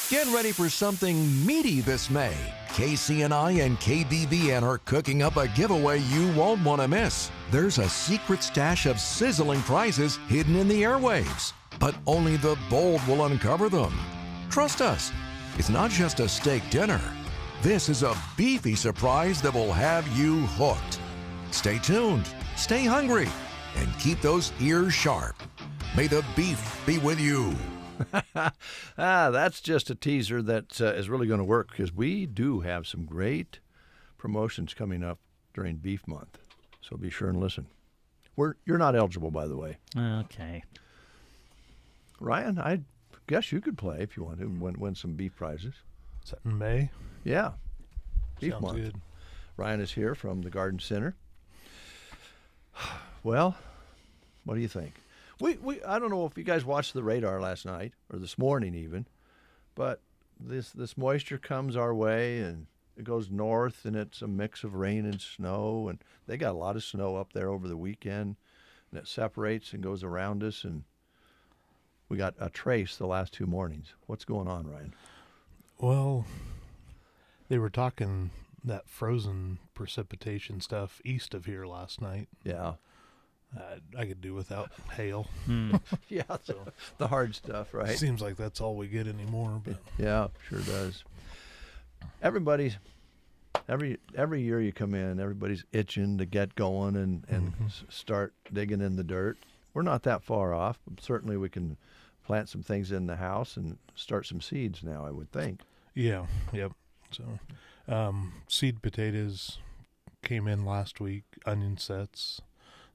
Get ready for something meaty this May. KCNI and KBBN are cooking up a giveaway you won't want to miss. There's a secret stash of sizzling prizes hidden in the airwaves, but only the bold will uncover them. Trust us, it's not just a steak dinner. This is a beefy surprise that will have you hooked. Stay tuned, stay hungry, and keep those ears sharp. May the beef be with you. That's just a teaser that is really going to work because we do have some great promotions coming up during Beef Month. So be sure and listen. You're not eligible, by the way. Okay. Ryan, I guess you could play if you want to win some beef prizes. Is that in May? Yeah. Beef Sounds Month. good. Ryan is here from the Garden Center. Well, what do you think? I don't know if you guys watched the radar last night or this morning even, but this moisture comes our way and it goes north and it's a mix of rain and snow, and they got a lot of snow up there over the weekend, and it separates and goes around us, and we got a trace the last 2 mornings. What's going on, Ryan? Well, they were talking that frozen precipitation stuff east of here last night. Yeah. I could do without hail. Yeah, so the hard stuff, right? Seems like that's all we get anymore. But. Yeah, sure does. Every year you come in, everybody's itching to get going and start digging in the dirt. We're not that far off. Certainly we can plant some things in the house and start some seeds now, I would think. Yeah, yep. So seed potatoes came in last week, onion sets,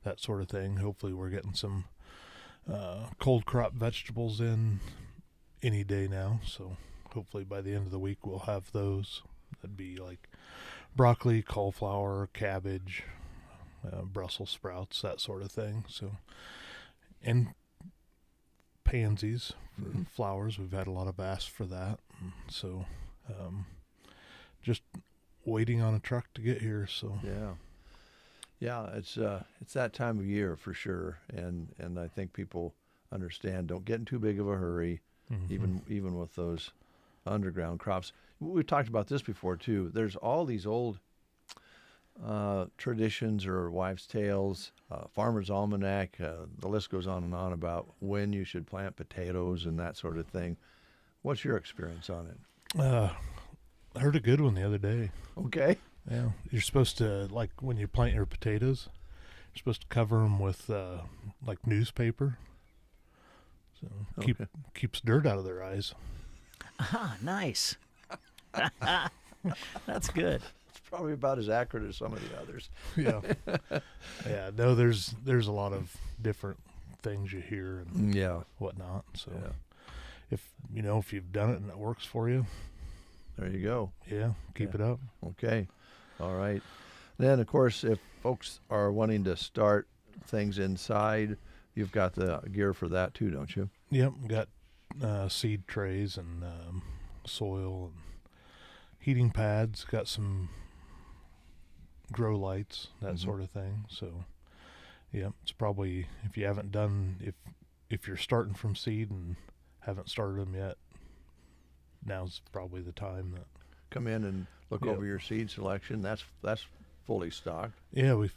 that sort of thing. Hopefully we're getting some cold crop vegetables in any day now. So hopefully by the end of the week we'll have those. That'd be like broccoli, cauliflower, cabbage, Brussels sprouts, that sort of thing. So, and pansies for flowers. We've had a lot of asks for that. So just waiting on a truck to get here. So Yeah, it's that time of year for sure, and I think people understand. Don't get in too big of a hurry, even with those underground crops. We've talked about this before too. There's all these old traditions or wives' tales, farmer's almanac. The list goes on and on about when you should plant potatoes and that sort of thing. What's your experience on it? I heard a good one the other day. Okay. Yeah, you're supposed to, like, when you plant your potatoes, you're supposed to cover them with like newspaper, so keeps dirt out of their eyes. Ah, nice. That's good. It's probably about as accurate as some of the others. Yeah, yeah. No, there's a lot of different things you hear and whatnot. So if you've done it and it works for you, there you go. Yeah, keep it up. Okay. All right. Then, of course, if folks are wanting to start things inside, you've got the gear for that too, don't you? Yep. Got seed trays and soil and heating pads. Got some grow lights, that sort of thing. So, yeah, it's probably, if you haven't done, if you're starting from seed and haven't started them yet, now's probably the time that come in and look over your seed selection. That's fully stocked. Yeah, we've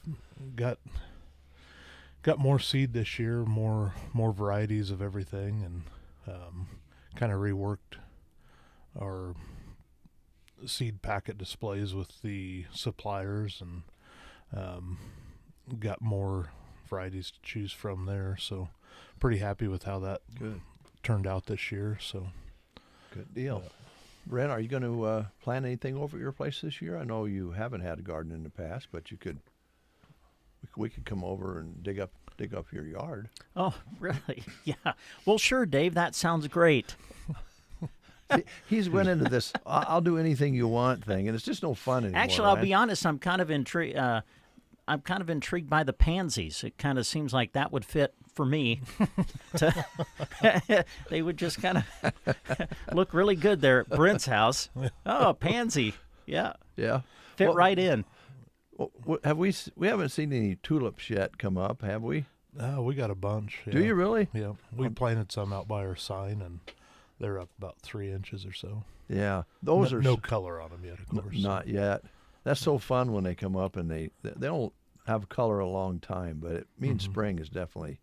got more seed this year, more varieties of everything, and kind of reworked our seed packet displays with the suppliers, and got more varieties to choose from there. So pretty happy with how that turned out this year. So good deal. Brent, are you going to plant anything over at your place this year? I know you haven't had a garden in the past, but we could come over and dig up dig up your yard. Oh, really? Yeah. Well, sure, Dave. That sounds great. He's went into this I'll do anything you want thing, and it's just no fun anymore. Actually, I'll be honest. I'm kind of intrigued. I'm kind of intrigued by the pansies. It kind of seems like that would fit for me. They would just kind of look really good there at Brent's house. Oh, a pansy. Yeah. Yeah. Fit right in. Have we haven't seen any tulips yet come up, have we? We got a bunch. Yeah. Do you really? Yeah. We planted some out by our sign, and they're up about 3 inches or so. Yeah. Those are no color on them yet, of course. Not yet. That's so fun when they come up, and they don't have color a long time, but it means spring is definitely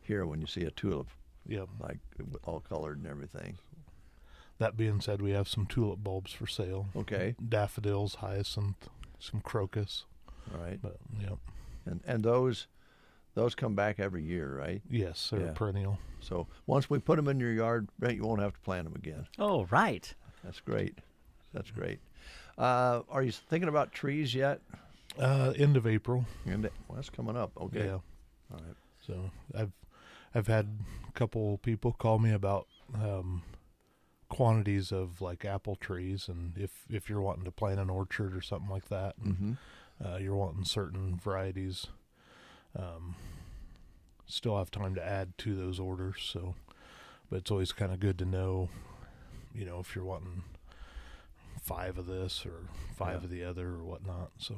here when you see a tulip. Yep. Like all colored and everything. That being said, we have some tulip bulbs for sale. Okay. Daffodils, hyacinth, some crocus. All right. But, yep. And those come back every year, right? Yes, they're perennial. So once we put them in your yard, Brent, you won't have to plant them again. Oh, right. That's great. That's great. Are you thinking about trees yet? End of April. Well, that's coming up. Okay. Yeah. All right. So I've had a couple people call me about quantities of like apple trees, and if you're wanting to plant an orchard or something like that, and you're wanting certain varieties, still have time to add to those orders. So, but it's always kind of good to know, if you're wanting 5 of this or 5 of the other or whatnot. So,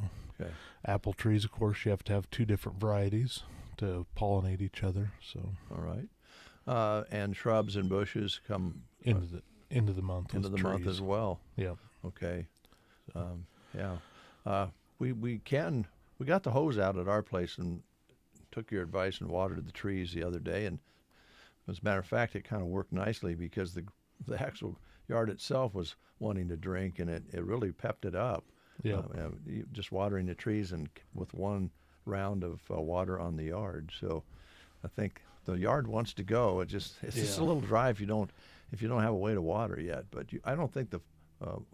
apple trees, of course, you have to have 2 different varieties to pollinate each other. So, all right. And shrubs and bushes come into the month. Into the month as well. Yeah. Okay. We got the hose out at our place and took your advice and watered the trees the other day, and as a matter of fact, it kind of worked nicely because the actual yard itself was wanting to drink, and it really pepped it up. Yeah. Just watering the trees and with one round of water on the yard. So I think the yard wants to go. It's just a little dry if you don't have a way to water yet. But I don't think the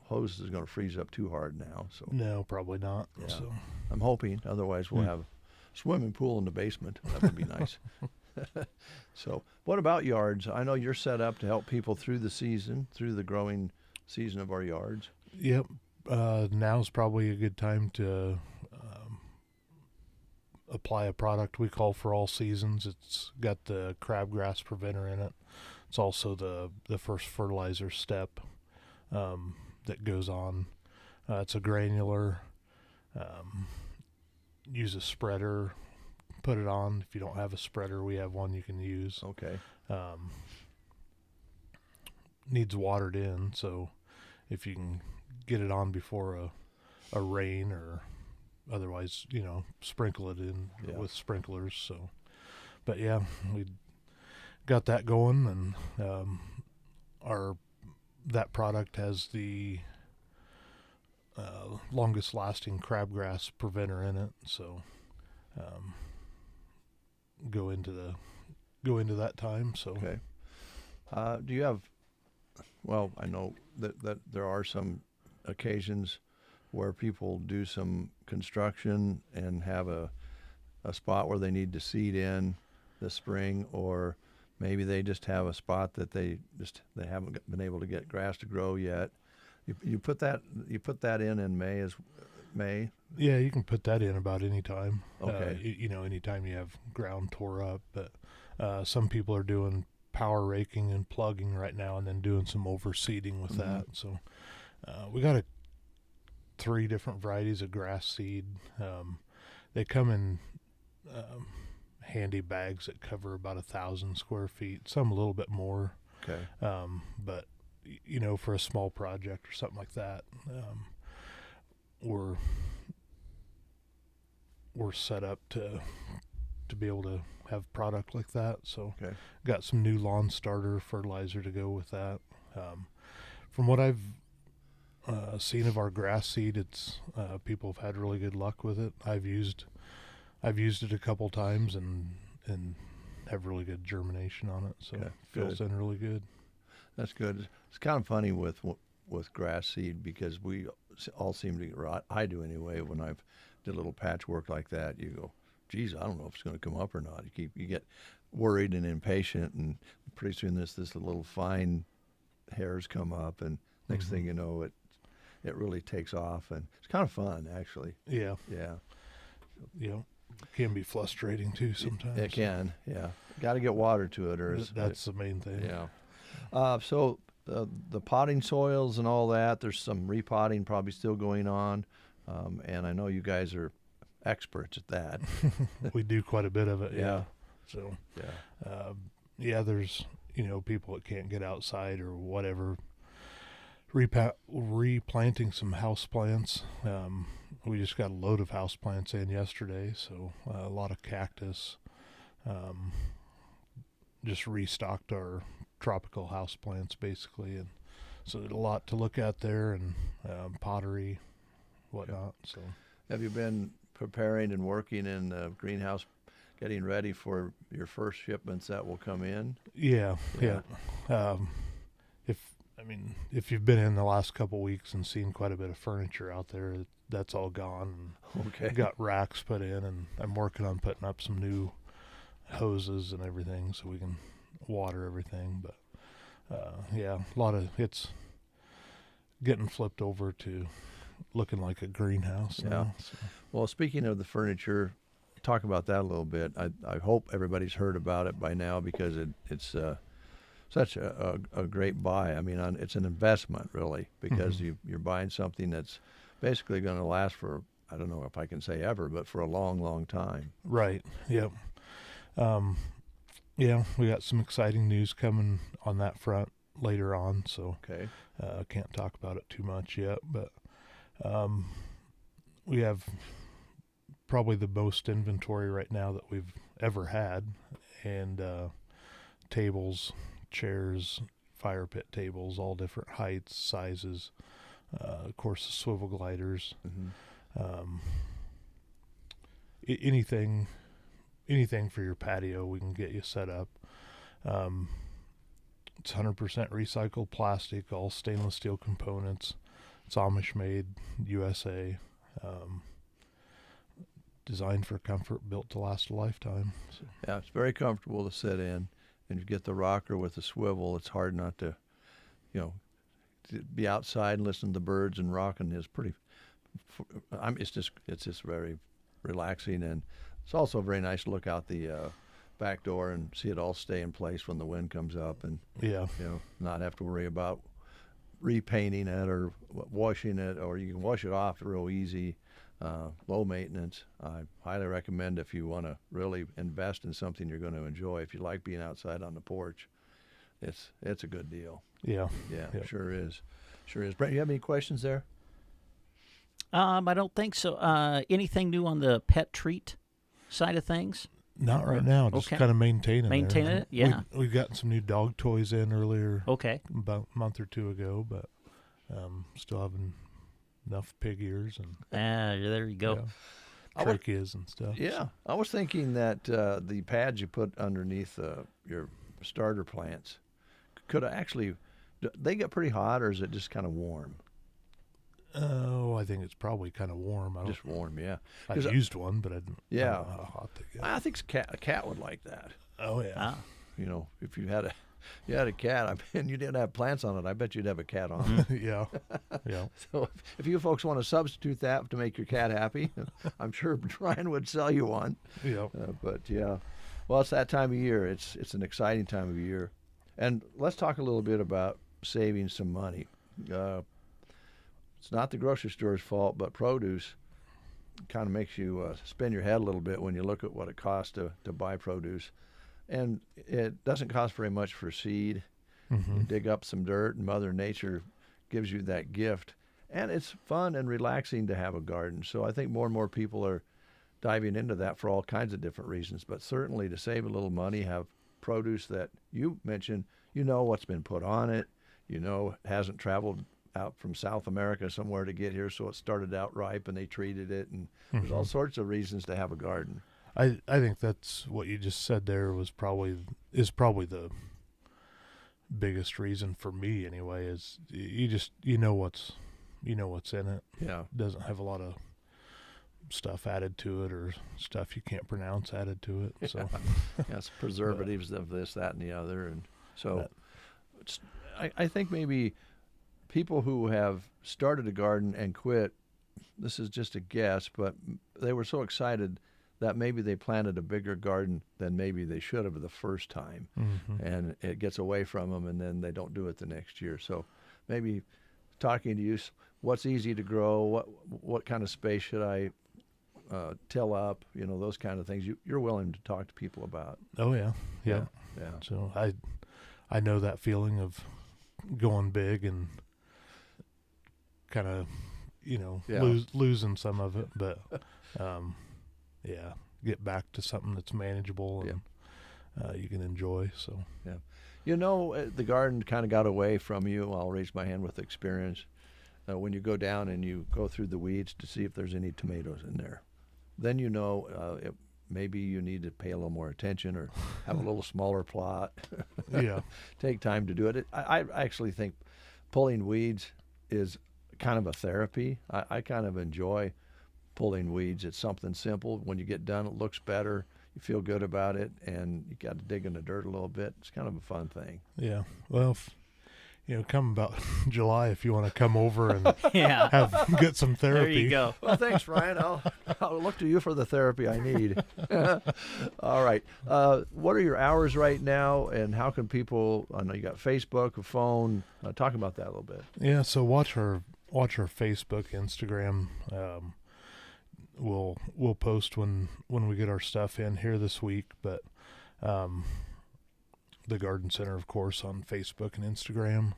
hose is going to freeze up too hard now. So no, probably not. Yeah. So I'm hoping. Otherwise, we'll have a swimming pool in the basement. That would be nice. So what about yards? I know you're set up to help people through the growing season of our yards. Yep. Now's probably a good time to apply a product we call For All Seasons. It's got the crabgrass preventer in it. It's also the first fertilizer step that goes on. It's a granular. Use a spreader. Put it on. If you don't have a spreader, we have one you can use. Okay. Needs watered in, so if you can get it on before a rain or otherwise, sprinkle it in with sprinklers. So, but yeah, we got that going, and that product has the longest lasting crabgrass preventer in it. So, go into that time. So, okay. Do you have? Well, I know that there are some occasions where people do some construction and have a spot where they need to seed in this spring, or maybe they just have a spot that they haven't been able to get grass to grow yet. You put that in May. Yeah, you can put that in about any time. Okay. Anytime you have ground tore up. But some people are doing power raking and plugging right now, and then doing some overseeding with that. So we got 3 different varieties of grass seed. They come in handy bags that cover about 1,000 square feet. Some a little bit more. Okay. But for a small project or something like that, we're set up to be able to have product like that. So got some new lawn starter fertilizer to go with that. From what I've seen of our grass seed, it's people have had really good luck with it. I've used it a couple times and have really good germination on it. So it fills in really good. That's good. It's kind of funny with grass seed because we all seem to, I do anyway, when I've did a little patchwork like that, you go geez, I don't know if it's going to come up or not. You get worried and impatient, and pretty soon this little fine hairs come up, and next thing you know, it really takes off, and it's kind of fun, actually. Yeah. Yeah. It can be frustrating too sometimes. It can, yeah. Got to get water to it, or that's the main thing. Yeah. So the potting soils and all that, there's some repotting probably still going on, and I know you guys are experts at that. We do quite a bit of it. Yeah. So yeah, there's people that can't get outside or whatever. Replanting some house plants. We just got a load of house plants in yesterday, so a lot of cactus. Just restocked our tropical house plants basically, and so there's a lot to look at there, and pottery, whatnot. So, have you been preparing and working in the greenhouse, getting ready for your first shipments that will come in? Yeah. If you've been in the last couple of weeks and seen quite a bit of furniture out there, that's all gone. Okay. Got racks put in, and I'm working on putting up some new hoses and everything so we can water everything. But a lot of it's getting flipped over to looking like a greenhouse. Now, so. Well, speaking of the furniture, talk about that a little bit. I hope everybody's heard about it by now, because it's such a great buy. I mean, it's an investment, really, because you're buying something that's basically going to last for, I don't know if I can say ever, but for a long, long time. Right. Yep. We got some exciting news coming on that front later on, so okay. Can't talk about it too much yet, but we have probably the most inventory right now that we've ever had, and tables, chairs, fire pit tables, all different heights, sizes, of course the swivel gliders, anything for your patio we can get you set up. It's 100% recycled plastic, all stainless steel components. It's Amish made, USA, designed for comfort, built to last a lifetime. So. Yeah, it's very comfortable to sit in. And you get the rocker with the swivel, it's hard not to, to be outside and listen to the birds and rocking is pretty. It's just very relaxing, and it's also very nice to look out the back door and see it all stay in place when the wind comes up, and not have to worry about repainting it or washing it, or you can wash it off real easy. Low maintenance. I highly recommend if you want to really invest in something you're going to enjoy. If you like being outside on the porch, it's a good deal. Yeah. Yep. Sure is. Brent, you have any questions there? I don't think so. Anything new on the pet treat side of things? Not right now. Just kind of maintaining it. Yeah. We've gotten some new dog toys in earlier. Okay. About a month or two ago, but still having enough pig ears and there you go. Tracheas and stuff. Yeah, so. I was thinking that the pads you put underneath your starter plants could actually, they get pretty hot, or is it just kind of warm? Oh, I think it's probably kind of warm. Just warm, yeah. I've used one, but I don't know how hot they get. I think a cat would like that. Oh yeah. If you had a cat, and you didn't have plants on it, I bet you'd have a cat on it. Yeah. So if you folks want to substitute that to make your cat happy, I'm sure Brian would sell you one. Yeah. Well, it's that time of year. It's an exciting time of year. And let's talk a little bit about saving some money. It's not the grocery store's fault, but produce kind of makes you spin your head a little bit when you look at what it costs to buy produce. And it doesn't cost very much for seed. You dig up some dirt, and Mother Nature gives you that gift. And it's fun and relaxing to have a garden. So I think more and more people are diving into that for all kinds of different reasons. But certainly to save a little money, have produce that you mentioned, what's been put on it, hasn't traveled out from South America somewhere to get here, so it started out ripe and they treated it. And there's all sorts of reasons to have a garden. I think that's what you just said there is probably the biggest reason for me anyway, is you know what's in it. Yeah. It doesn't have a lot of stuff added to it or stuff you can't pronounce added to it. So, yes, preservatives of this, that, and the other, and so I think maybe people who have started a garden and quit. This is just a guess, but they were so excited that maybe they planted a bigger garden than maybe they should have the first time, and it gets away from them, and then they don't do it the next year. So maybe talking to you, what's easy to grow, what kind of space should I till up, those kind of things you're willing to talk to people about. Oh yeah. So I know that feeling of going big and kind of losing some of it, but get back to something that's manageable and you can enjoy. So the garden kind of got away from you. I'll raise my hand with experience. When you go down and you go through the weeds to see if there's any tomatoes in there, then maybe you need to pay a little more attention or have a little smaller plot. Take time to do it. I actually think pulling weeds is kind of a therapy. I kind of enjoy pulling weeds. It's something simple. When you get done, it looks better. You feel good about it, and you got to dig in the dirt a little bit. It's kind of a fun thing. Yeah. Well, come about July if you want to come over and get some therapy. There you go. Well, thanks, Ryan. I'll look to you for the therapy I need. All right. What are your hours right now, and how can people? I know you got Facebook, a phone. Talk about that a little bit. Yeah. So watch our Facebook, Instagram. We'll post when we get our stuff in here this week, but the Garden Center, of course, on Facebook and Instagram.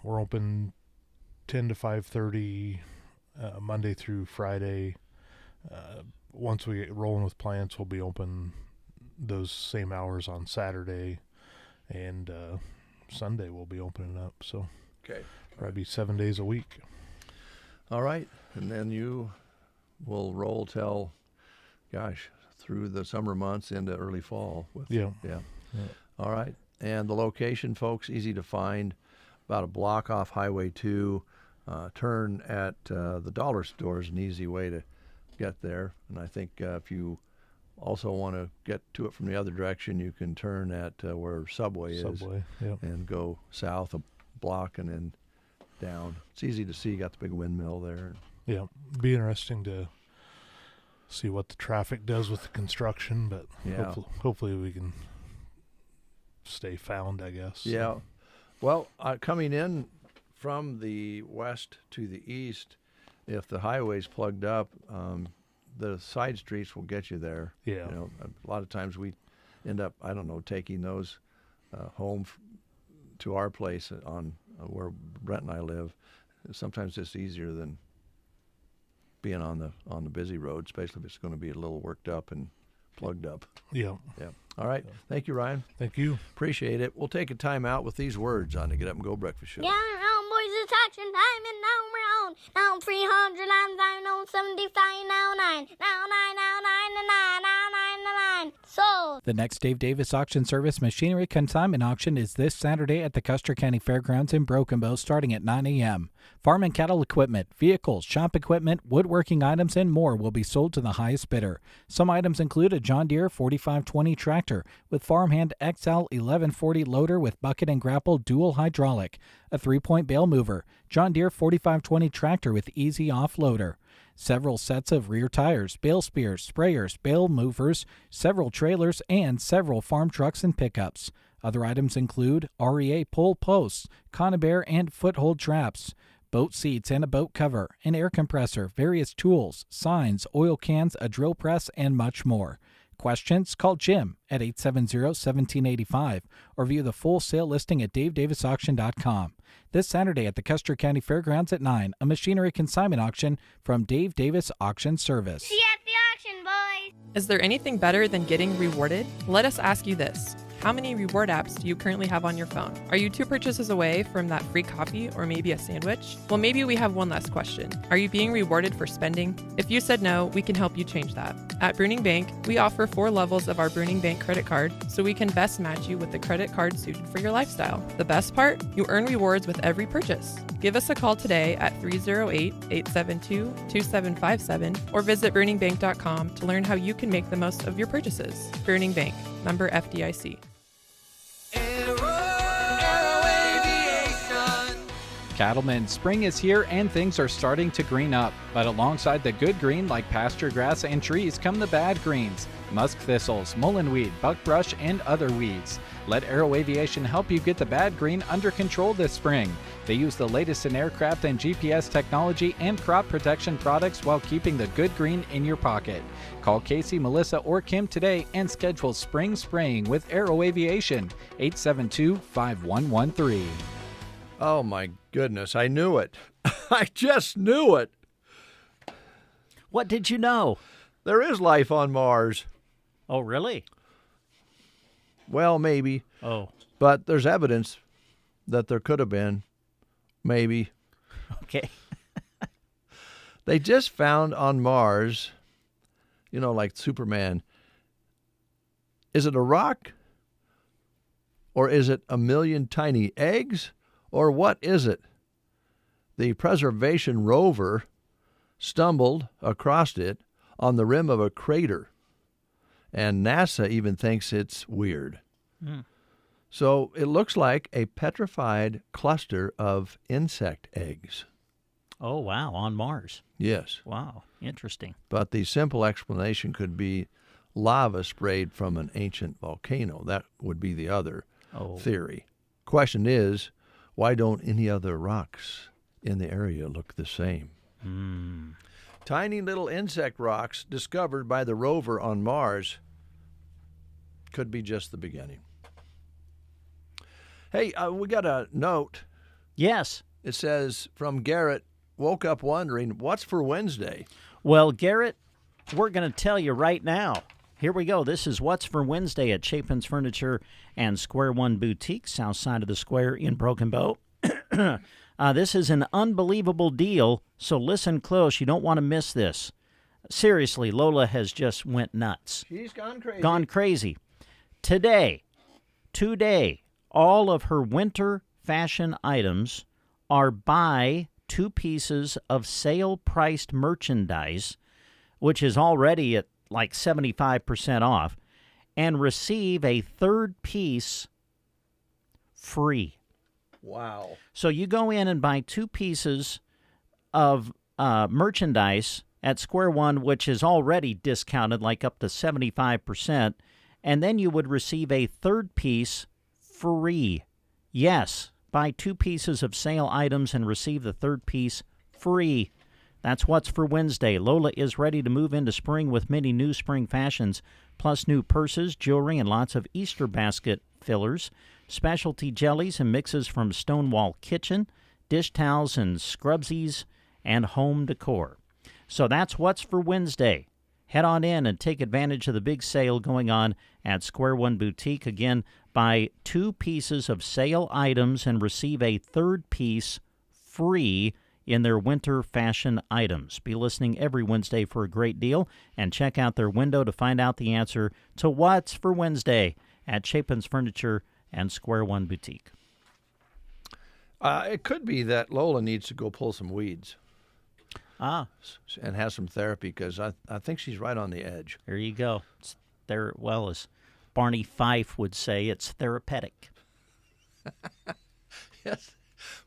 We're open 10 to 5:30 Monday through Friday. Once we get rolling with plants, we'll be open those same hours on Saturday, and Sunday we'll be opening up. So probably 7 days a week. All right, and then you will roll till, through the summer months into early fall. Yeah. All right. And the location, folks, easy to find, about a block off Highway 2. Turn at the dollar store is an easy way to get there. And I think if you also want to get to it from the other direction, you can turn at where Subway is and go south a block and then down. It's easy to see. You got the big windmill there. Yeah. Be interesting to see what the traffic does with the construction, but hopefully we can stay found, I guess. Yeah. Well, coming in from the west to the east, if the highway's plugged up, the side streets will get you there. Yeah. A lot of times we end up, taking those home to our place on where Brent and I live. Sometimes it's easier than being on the busy road, especially if it's going to be a little worked up and plugged up. Yeah. All right. Thank you, Ryan. Thank you. Appreciate it. We'll take a time out with these words on the Get Up and Go Breakfast Show. Yeah, boys, it's action time, and now we're on. Now 300 lines, I know 75, now 9, now 9, now 9, and 9, now 9, and 9. Sold. The next Dave Davis Auction Service Machinery Consignment Auction is this Saturday at the Custer County Fairgrounds in Broken Bow starting at 9 a.m. Farm and cattle equipment, vehicles, shop equipment, woodworking items, and more will be sold to the highest bidder. Some items include a John Deere 4520 tractor with Farmhand XL 1140 loader with bucket and grapple dual hydraulic, a 3-point bale mover, John Deere 4520 tractor with easy off-loader, several sets of rear tires, bale spears, sprayers, bale movers, several trailers, and several farm trucks and pickups. Other items include REA pole posts, conibear and foothold traps, boat seats and a boat cover, an air compressor, various tools, signs, oil cans, a drill press, and much more. Questions? Call Jim at 870-1785 or view the full sale listing at davedavisauction.com. This Saturday at the Custer County Fairgrounds at 9, a machinery consignment auction from Dave Davis Auction Service. See you at the auction, boys. Is there anything better than getting rewarded? Let us ask you this. How many reward apps do you currently have on your phone? Are you 2 purchases away from that free coffee or maybe a sandwich? Well, maybe we have one last question. Are you being rewarded for spending? If you said no, we can help you change that. At Bruning Bank, we offer 4 levels of our Bruning Bank credit card so we can best match you with the credit card suited for your lifestyle. The best part? You earn rewards with every purchase. Give us a call today at 308-872-2757 or visit BruningBank.com to learn how you can make the most of your purchases. Bruning Bank, member FDIC. Cattlemen, spring is here and things are starting to green up. But alongside the good green like pasture grass and trees come the bad greens, musk thistles, mullenweed, buckbrush, and other weeds. Let Aero Aviation help you get the bad green under control this spring. They use the latest in aircraft and GPS technology and crop protection products while keeping the good green in your pocket. Call Casey, Melissa, or Kim today and schedule spring spraying with Aero Aviation, 872-5113. Oh, my goodness. I knew it. I just knew it. What did you know? There is life on Mars. Oh, really? Well, maybe. Oh. But there's evidence that there could have been. Maybe. Okay. They just found on Mars, like Superman, is it a rock? Or is it a million tiny eggs? Or what is it? The preservation rover stumbled across it on the rim of a crater, and NASA even thinks it's weird. So it looks like a petrified cluster of insect eggs. Oh, wow, on Mars. Yes. Wow, interesting. But the simple explanation could be lava sprayed from an ancient volcano. That would be the other theory. Question is, why don't any other rocks in the area look the same? Tiny little insect rocks discovered by the rover on Mars could be just the beginning. Hey, we got a note. Yes. It says, from Garrett, woke up wondering, what's for Wednesday? Well, Garrett, we're going to tell you right now. Here we go. This is What's for Wednesday at Chapin's Furniture and Square One Boutique, south side of the square in Broken Bow. This is an unbelievable deal, so listen close. You don't want to miss this. Seriously, Lola has just went nuts. She's gone crazy. Gone crazy. Today, all of her winter fashion items are buy 2 pieces of sale-priced merchandise, which is already at like 75% off, and receive a 3rd piece free. Wow. So you go in and buy 2 pieces of merchandise at Square One, which is already discounted like up to 75%, and then you would receive a 3rd piece free. Yes, buy 2 pieces of sale items and receive the 3rd piece free. That's What's for Wednesday. Lola is ready to move into spring with many new spring fashions, plus new purses, jewelry, and lots of Easter basket fillers, specialty jellies and mixes from Stonewall Kitchen, dish towels and scrubsies, and home decor. So that's What's for Wednesday. Head on in and take advantage of the big sale going on at Square One Boutique. Again, buy 2 pieces of sale items and receive a 3rd piece free in their winter fashion items. Be listening every Wednesday for a great deal, and check out their window to find out the answer to What's for Wednesday at Chapin's Furniture and Square One Boutique. It could be that Lola needs to go pull some weeds. And have some therapy, because I think she's right on the edge. There you go. It's as Barney Fife would say, it's therapeutic. Yes.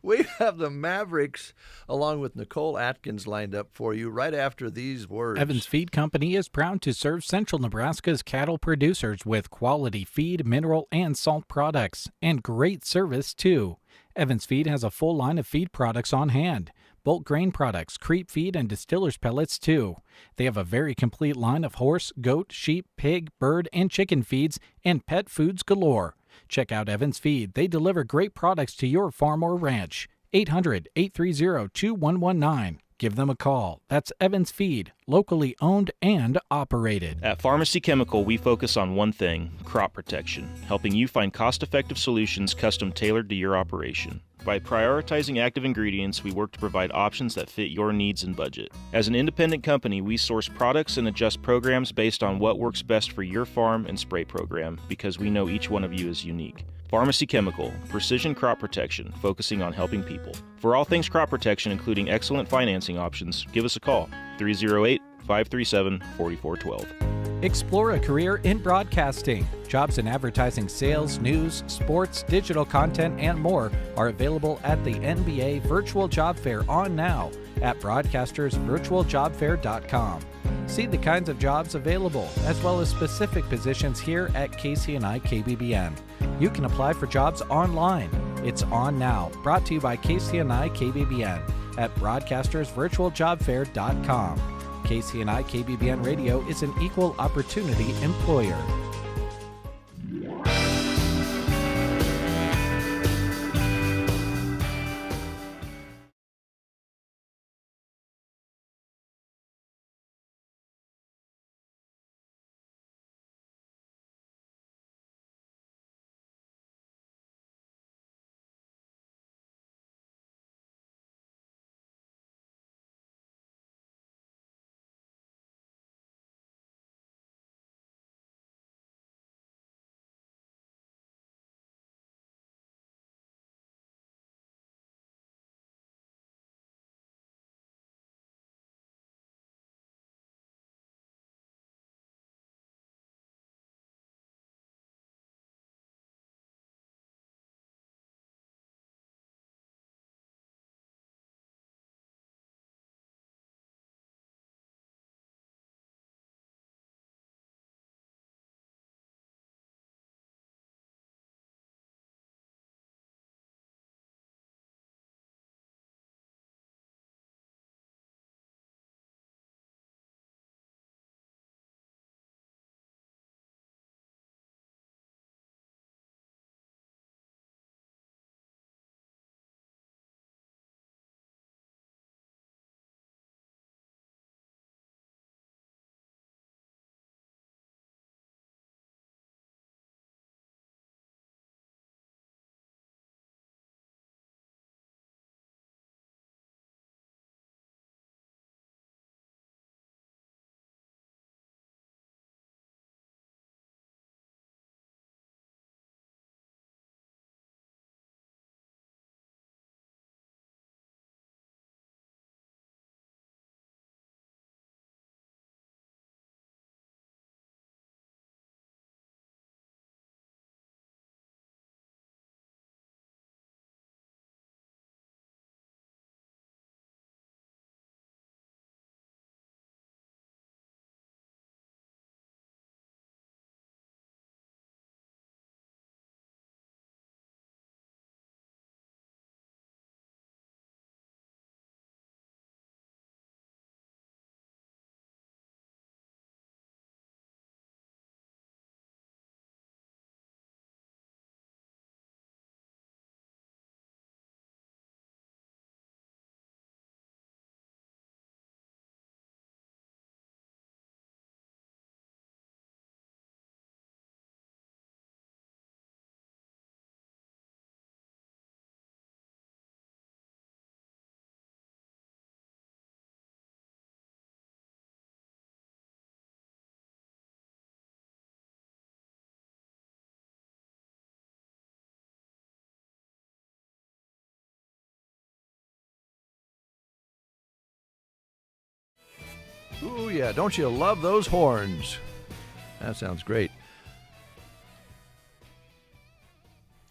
We have the Mavericks, along with Nicole Atkins, lined up for you right after these words. Evans Feed Company is proud to serve Central Nebraska's cattle producers with quality feed, mineral, and salt products, and great service, too. Evans Feed has a full line of feed products on hand. Bulk grain products, creep feed, and distiller's pellets, too. They have a very complete line of horse, goat, sheep, pig, bird, and chicken feeds, and pet foods galore. Check out Evans Feed. They deliver great products to your farm or ranch. 800-830-2119. Give them a call. That's Evans Feed, locally owned and operated. At Pharmacy Chemical, we focus on one thing, crop protection, helping you find cost-effective solutions custom tailored to your operation. By prioritizing active ingredients, we work to provide options that fit your needs and budget. As an independent company, we source products and adjust programs based on what works best for your farm and spray program, because we know each one of you is unique. Pharmacy Chemical, precision crop protection, focusing on helping people. For all things crop protection, including excellent financing options, give us a call, 308-537-4412. Explore a career in broadcasting. Jobs in advertising, sales, news, sports, digital content, and more are available at the NBA Virtual Job Fair on now at broadcastersvirtualjobfair.com. See the kinds of jobs available, as well as specific positions here at KCNI KBBN. You can apply for jobs online. It's on now, brought to you by KCNI KBBN at broadcastersvirtualjobfair.com. KCNI KBBN Radio is an equal opportunity employer. Ooh, yeah. Don't you love those horns? That sounds great.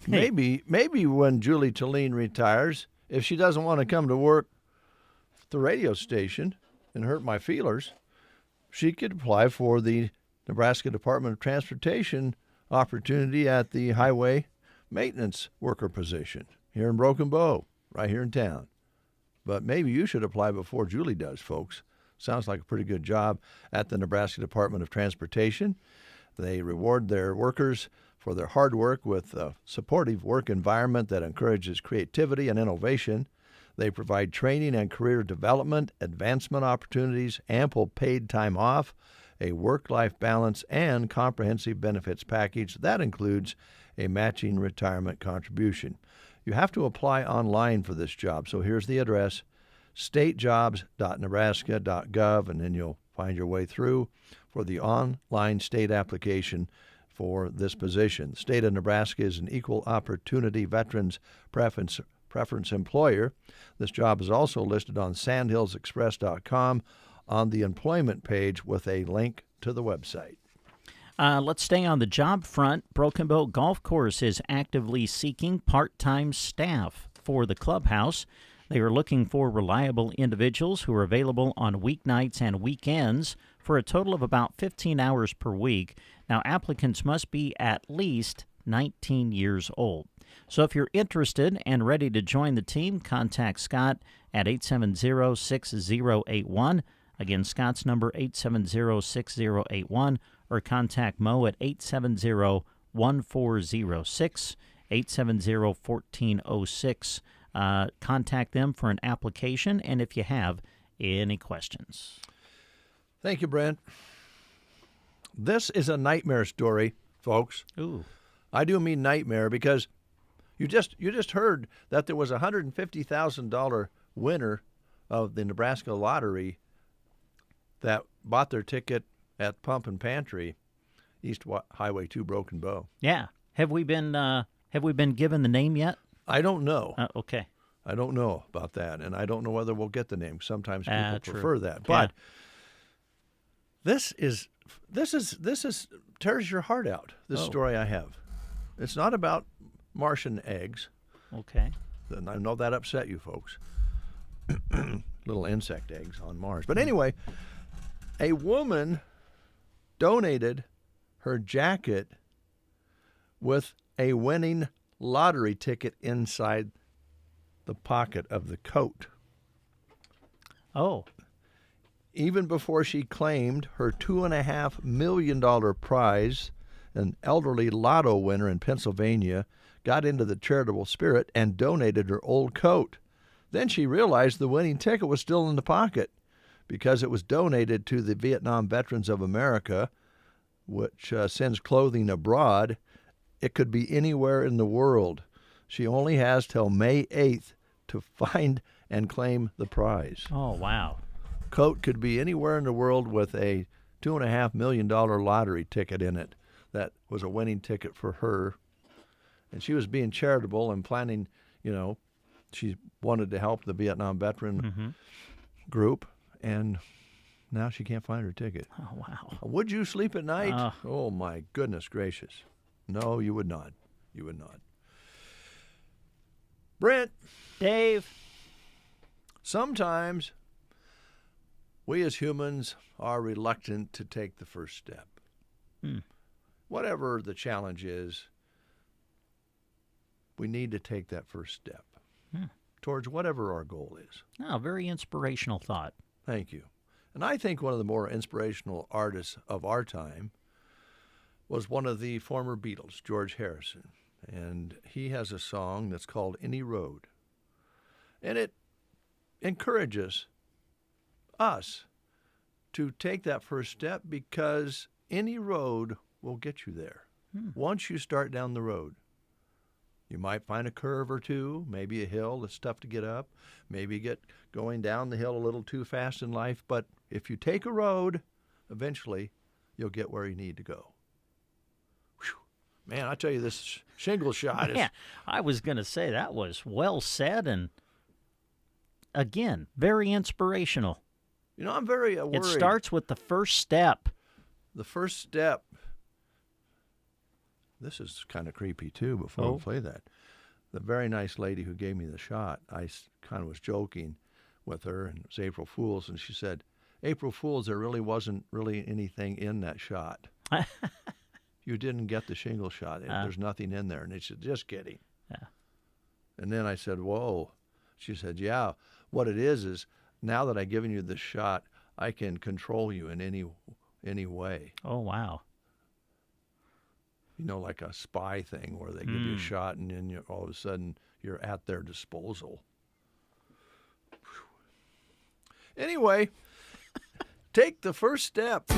Maybe when Julie Talene retires, if she doesn't want to come to work at the radio station and hurt my feelers, she could apply for the Nebraska Department of Transportation opportunity at the highway maintenance worker position here in Broken Bow, right here in town. But maybe you should apply before Julie does, folks. Sounds like a pretty good job at the Nebraska Department of Transportation. They reward their workers for their hard work with a supportive work environment that encourages creativity and innovation. They provide training and career development, advancement opportunities, ample paid time off, a work-life balance, and comprehensive benefits package that includes a matching retirement contribution. You have to apply online for this job, so here's the address, statejobs.nebraska.gov, and then you'll find your way through for the online state application for this position. The state of Nebraska is an equal opportunity veterans preference employer. This job is also listed on sandhillsexpress.com on the employment page with a link to the website. Let's stay on the job front. Broken Bow Golf Course is actively seeking part-time staff for the clubhouse. They are looking for reliable individuals who are available on weeknights and weekends for a total of about 15 hours per week. Now, applicants must be at least 19 years old. So if you're interested and ready to join the team, contact Scott at 870-6081. Again, Scott's number 870-6081, or contact Mo at 870-1406, 870-1406. Contact them for an application, and if you have any questions. Thank you, Brent. This is a nightmare story, folks. Ooh. I do mean nightmare because you just heard that there was a $150,000 winner of the Nebraska lottery that bought their ticket at Pump and Pantry, East Highway 2, Broken Bow. Yeah. Have we been given the name yet? I don't know. Okay. I don't know about that, and I don't know whether we'll get the name. Sometimes people prefer that, Yeah. but this is tears your heart out. This story I have. It's not about Martian eggs. Okay. And I know that upset you folks. Little insect eggs on Mars. But anyway, a woman donated her jacket with a winning lottery ticket inside the pocket of the coat. Oh. Even before she claimed her $2.5 million prize, an elderly lotto winner in Pennsylvania got into the charitable spirit and donated her old coat. Then she realized the winning ticket was still in the pocket because it was donated to the Vietnam Veterans of America, which sends clothing abroad. It could be anywhere in the world. She only has till May 8th to find and claim the prize. Oh, wow. Coat could be anywhere in the world with a $2.5 million lottery ticket in it. That was a winning ticket for her. And she was being charitable and planning, she wanted to help the Vietnam veteran group. And now she can't find her ticket. Oh, wow. Would you sleep at night? Oh, my goodness gracious. No, you would not. You would not. Brent. Dave. Sometimes we as humans are reluctant to take the first step. Whatever the challenge is, we need to take that first step towards whatever our goal is. Oh, very inspirational thought. Thank you. And I think one of the more inspirational artists of our time was one of the former Beatles, George Harrison. And he has a song that's called Any Road. And it encourages us to take that first step because any road will get you there. Once you start down the road, you might find a curve or two, maybe a hill that's tough to get up, maybe get going down the hill a little too fast in life. But if you take a road, eventually you'll get where you need to go. Whew. Man, I tell you, this shingle shot is... Yeah, I was going to say that was well said and, again, very inspirational. I'm very worried. It starts with the first step. The first step. This is kind of creepy, too, before we play that. The very nice lady who gave me the shot, I kind of was joking with her, and it was April Fool's, and she said, April Fool's, there really wasn't really anything in that shot. You didn't get the shingle shot. There's nothing in there. And she said, just kidding. Yeah. And then I said, whoa. She said, yeah, what it is now that I've given you this shot, I can control you in any way. Oh, wow. Like a spy thing where they give you a shot and then all of a sudden you're at their disposal. Anyway, take the first step.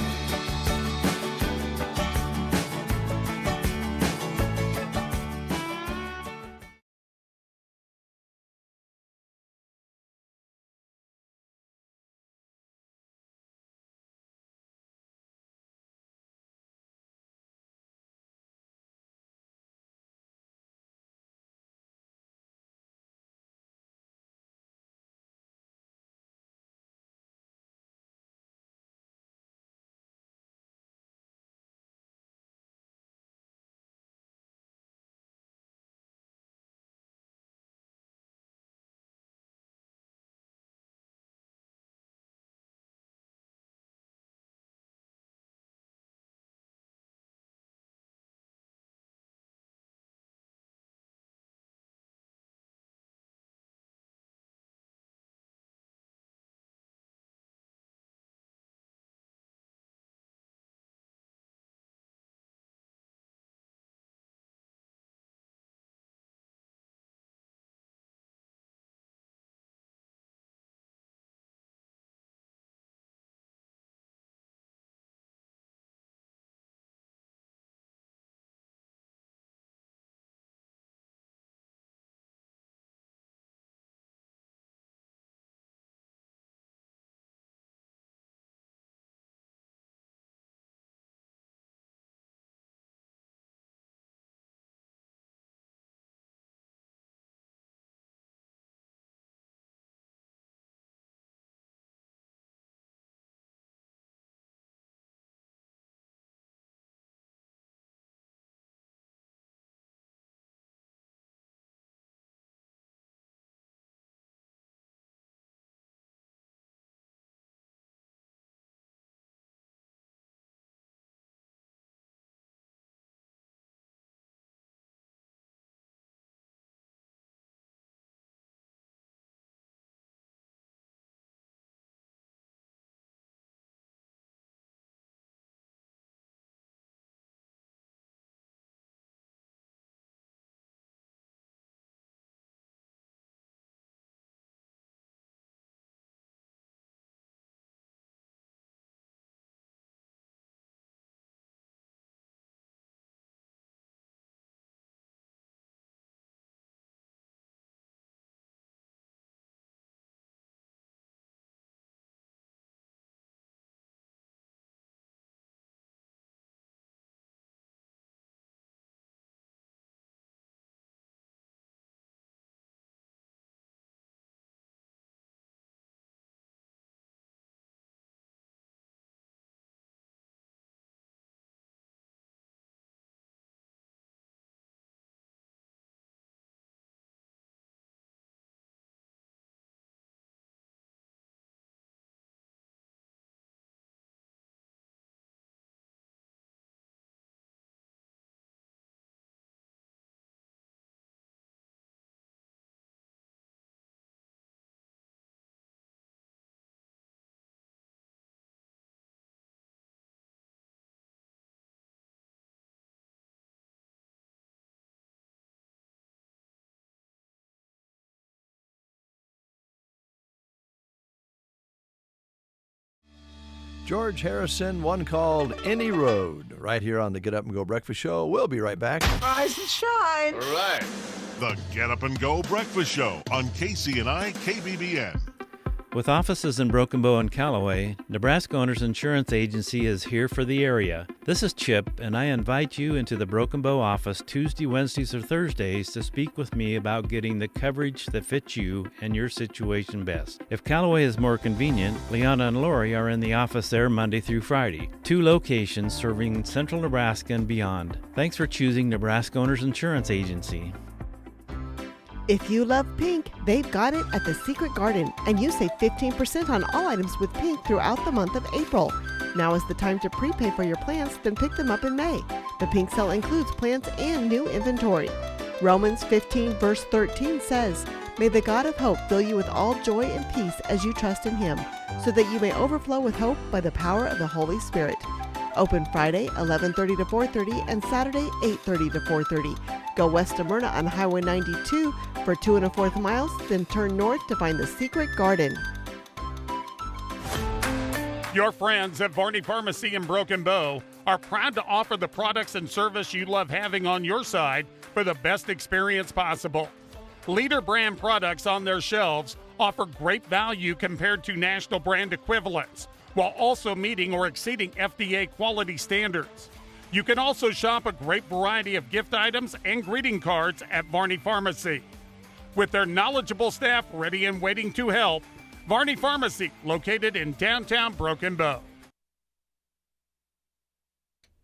George Harrison, one called Any Road, right here on the Get Up and Go Breakfast Show. We'll be right back. Rise and shine. All right. The Get Up and Go Breakfast Show on KCNI KBBN. With offices in Broken Bow and Callaway, Nebraska Owners Insurance Agency is here for the area. This is Chip, and I invite you into the Broken Bow office Tuesday, Wednesdays, or Thursdays to speak with me about getting the coverage that fits you and your situation best. If Callaway is more convenient, Liana and Lori are in the office there Monday through Friday. 2 locations serving central Nebraska and beyond. Thanks for choosing Nebraska Owners Insurance Agency. If you love pink, they've got it at the Secret Garden, and you save 15% on all items with pink throughout the month of April. Now is the time to prepay for your plants, then pick them up in May. The pink sale includes plants and new inventory. Romans 15 verse 13 says, "May the God of hope fill you with all joy and peace as you trust in him, so that you may overflow with hope by the power of the Holy Spirit." Open Friday 11:30 to 4:30 and Saturday 8:30 to 4:30. Go west of Myrna on Highway 92 for 2 1/4 miles, then turn north to find the Secret Garden. Your friends at Varney Pharmacy in Broken Bow are proud to offer the products and service you love having on your side for the best experience possible. Leader brand products on their shelves offer great value compared to national brand equivalents, while also meeting or exceeding FDA quality standards. You can also shop a great variety of gift items and greeting cards at Varney Pharmacy. With their knowledgeable staff ready and waiting to help, Varney Pharmacy, located in downtown Broken Bow.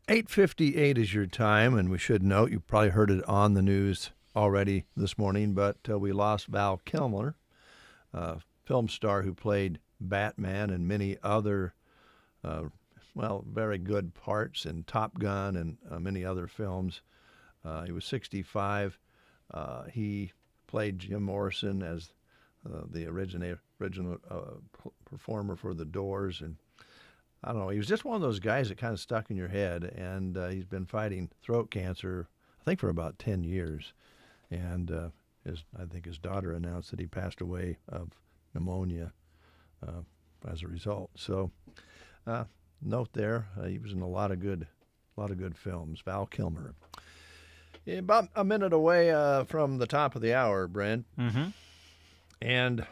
8:58 is your time, and we should note, you probably heard it on the news already this morning, but we lost Val Kilmer, film star who played Batman and many other, very good parts in Top Gun and many other films. He was 65. He played Jim Morrison as the original performer for The Doors, and I don't know, he was just one of those guys that kind of stuck in your head, and he's been fighting throat cancer, I think, for about 10 years, and I think his daughter announced that he passed away of pneumonia as a result. So, note there, he was in a lot of good films. Val Kilmer. About a minute away from the top of the hour, Brent. Mm-hmm. And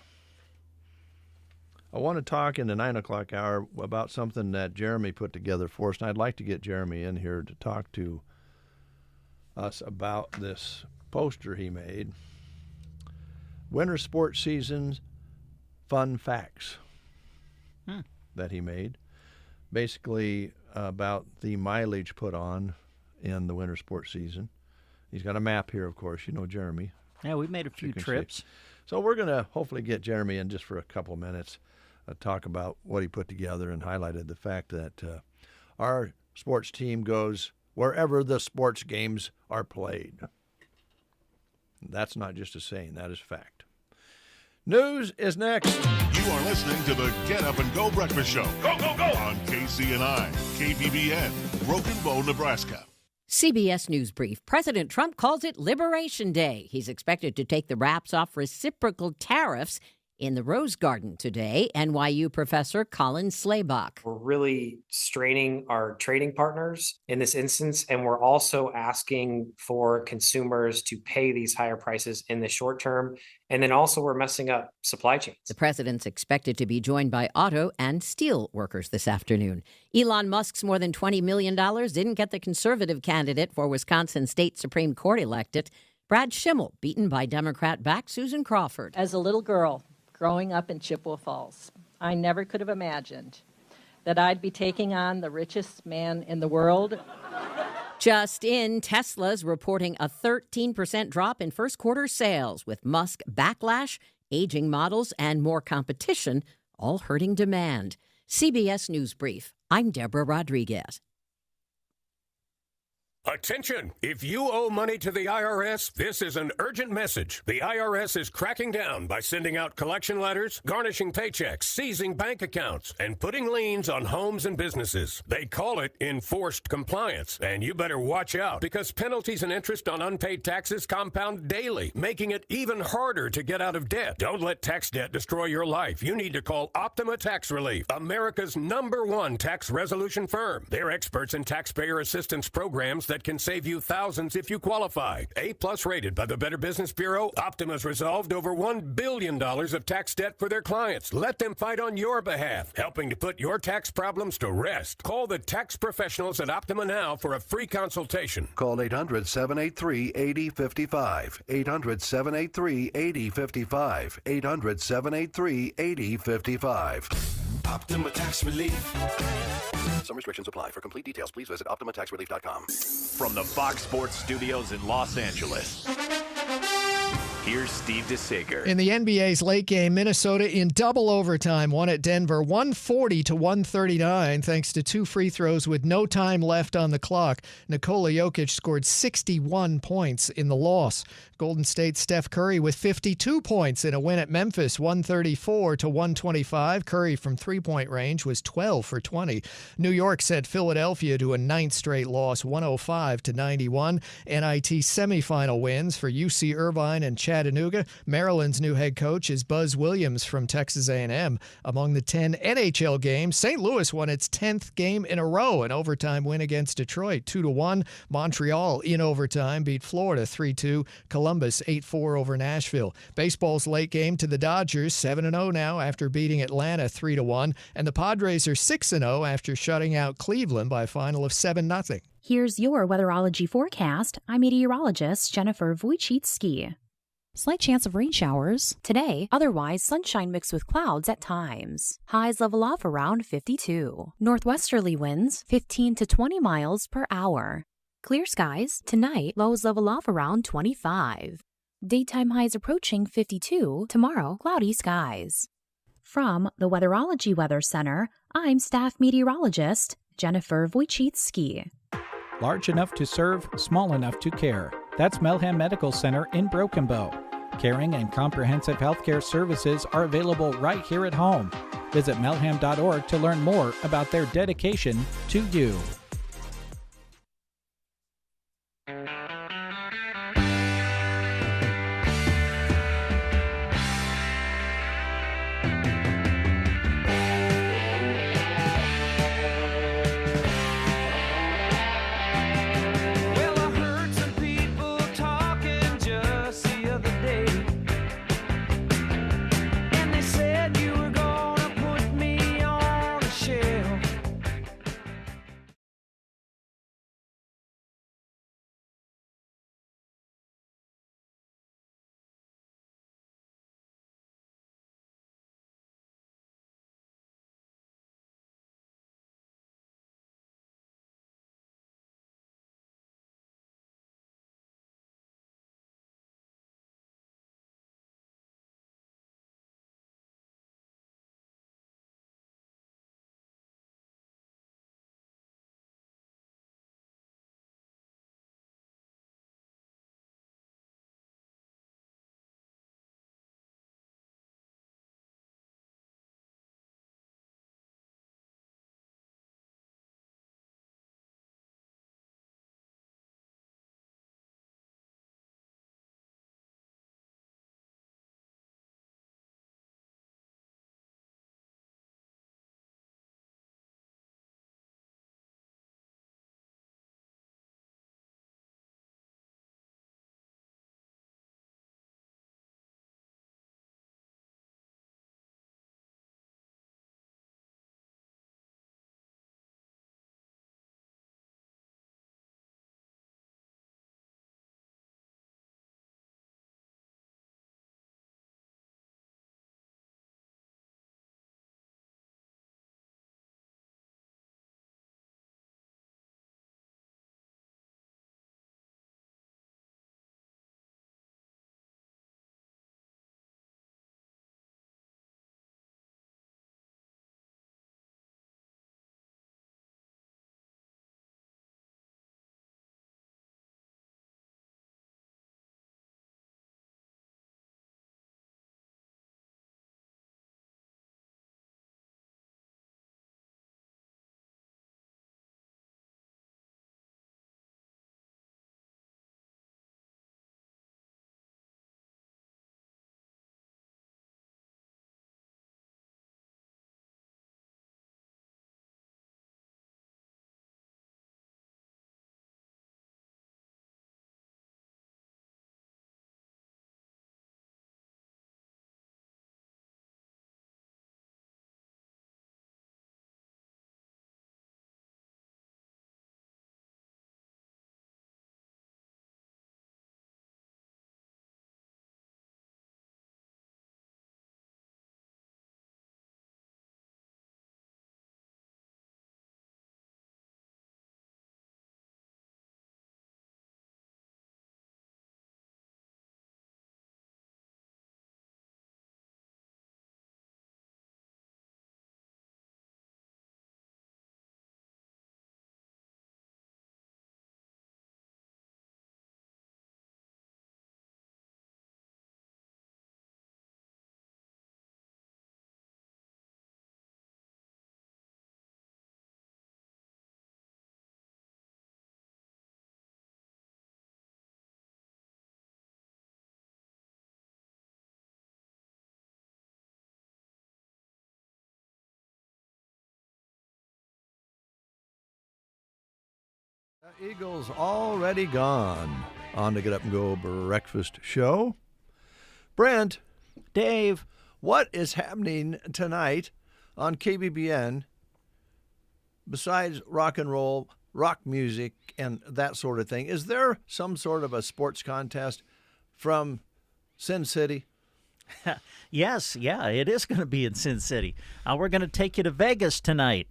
I want to talk in the 9 o'clock hour about something that Jeremy put together for us, and I'd like to get Jeremy in here to talk to us about this poster he made. Winter sports season's fun facts that he made. Basically about the mileage put on in the winter sports season. He's got a map here, of course. You know Jeremy. Yeah, we've made a few trips. So we're going to hopefully get Jeremy in just for a couple of minutes, talk about what he put together, and highlighted the fact that our sports team goes wherever the sports games are played. That's not just a saying, that is fact. News is next. You are listening to the Get Up and Go Breakfast Show. Go, go, go! On KCNI, KBBN, Broken Bow, Nebraska. CBS News Brief. President Trump calls it Liberation Day. He's expected to take the wraps off reciprocal tariffs in the Rose Garden today. NYU professor Colin Slaybach. We're really straining our trading partners in this instance, and we're also asking for consumers to pay these higher prices in the short term. And then also we're messing up supply chains. The president's expected to be joined by auto and steel workers this afternoon. Elon Musk's more than $20 million didn't get the conservative candidate for Wisconsin State Supreme Court elected. Brad Schimmel, beaten by Democrat-backed Susan Crawford. As a little girl growing up in Chippewa Falls, I never could have imagined that I'd be taking on the richest man in the world. Just in, Tesla's reporting a 13% drop in first quarter sales, with Musk backlash, aging models, and more competition all hurting demand. CBS News Brief. I'm Deborah Rodriguez. Attention! If you owe money to the IRS, this is an urgent message. The IRS is cracking down by sending out collection letters, garnishing paychecks, seizing bank accounts, and putting liens on homes and businesses. They call it enforced compliance, and you better watch out because penalties and interest on unpaid taxes compound daily, making it even harder to get out of debt. Don't let tax debt destroy your life. You need to call Optima Tax Relief, America's #1 tax resolution firm. They're experts in taxpayer assistance programs that can save you thousands if you qualify. A+ rated by the Better Business Bureau, Optima's resolved over $1 billion of tax debt for their clients. Let them fight on your behalf, helping to put your tax problems to rest. Call the tax professionals at Optima now for a free consultation. Call 800-783-8055. 800-783-8055. 800-783-8055. Optima Tax Relief. Some restrictions apply. For complete details, please visit OptimaTaxRelief.com. From the Fox Sports Studios in Los Angeles, here's Steve DeSager. In the NBA's late game, Minnesota in double overtime won at Denver 140-139 thanks to 2 free throws with no time left on the clock. Nikola Jokic scored 61 points in the loss. Golden State's Steph Curry with 52 points in a win at Memphis, 134-125. Curry from three-point range was 12 for 20. New York sent Philadelphia to a 9th straight loss, 105-91. NIT semifinal wins for UC Irvine and Chad Chattanooga. Maryland's new head coach is Buzz Williams from Texas A&M. Among the 10 NHL games, St. Louis won its 10th game in a row, an overtime win against Detroit 2-1. Montreal in overtime beat Florida 3-2. Columbus 8-4 over Nashville. Baseball's late game to the Dodgers 7-0 now after beating Atlanta 3-1, and the Padres are 6-0 after shutting out Cleveland by a final of 7-0. Here's your weatherology forecast. I'm meteorologist Jennifer Wojcicki. Slight chance of rain showers today, otherwise sunshine mixed with clouds at times. Highs level off around 52. Northwesterly winds 15 to 20 miles per hour. Clear skies tonight, lows level off around 25. Daytime highs approaching 52, tomorrow cloudy skies. From the Weatherology Weather Center, I'm staff meteorologist Jennifer Wojcicki. Large enough to serve, small enough to care. That's Melham Medical Center in Broken Bow. Caring and comprehensive healthcare services are available right here at home. Visit melham.org to learn more about their dedication to you. Eagles already gone. On to Get Up and Go Breakfast Show. Brent. Dave. What is happening tonight on KBBN besides rock and roll, rock music, and that sort of thing? Is there some sort of a sports contest from Sin City? Yes, it is going to be in Sin City. We're going to take you to Vegas tonight.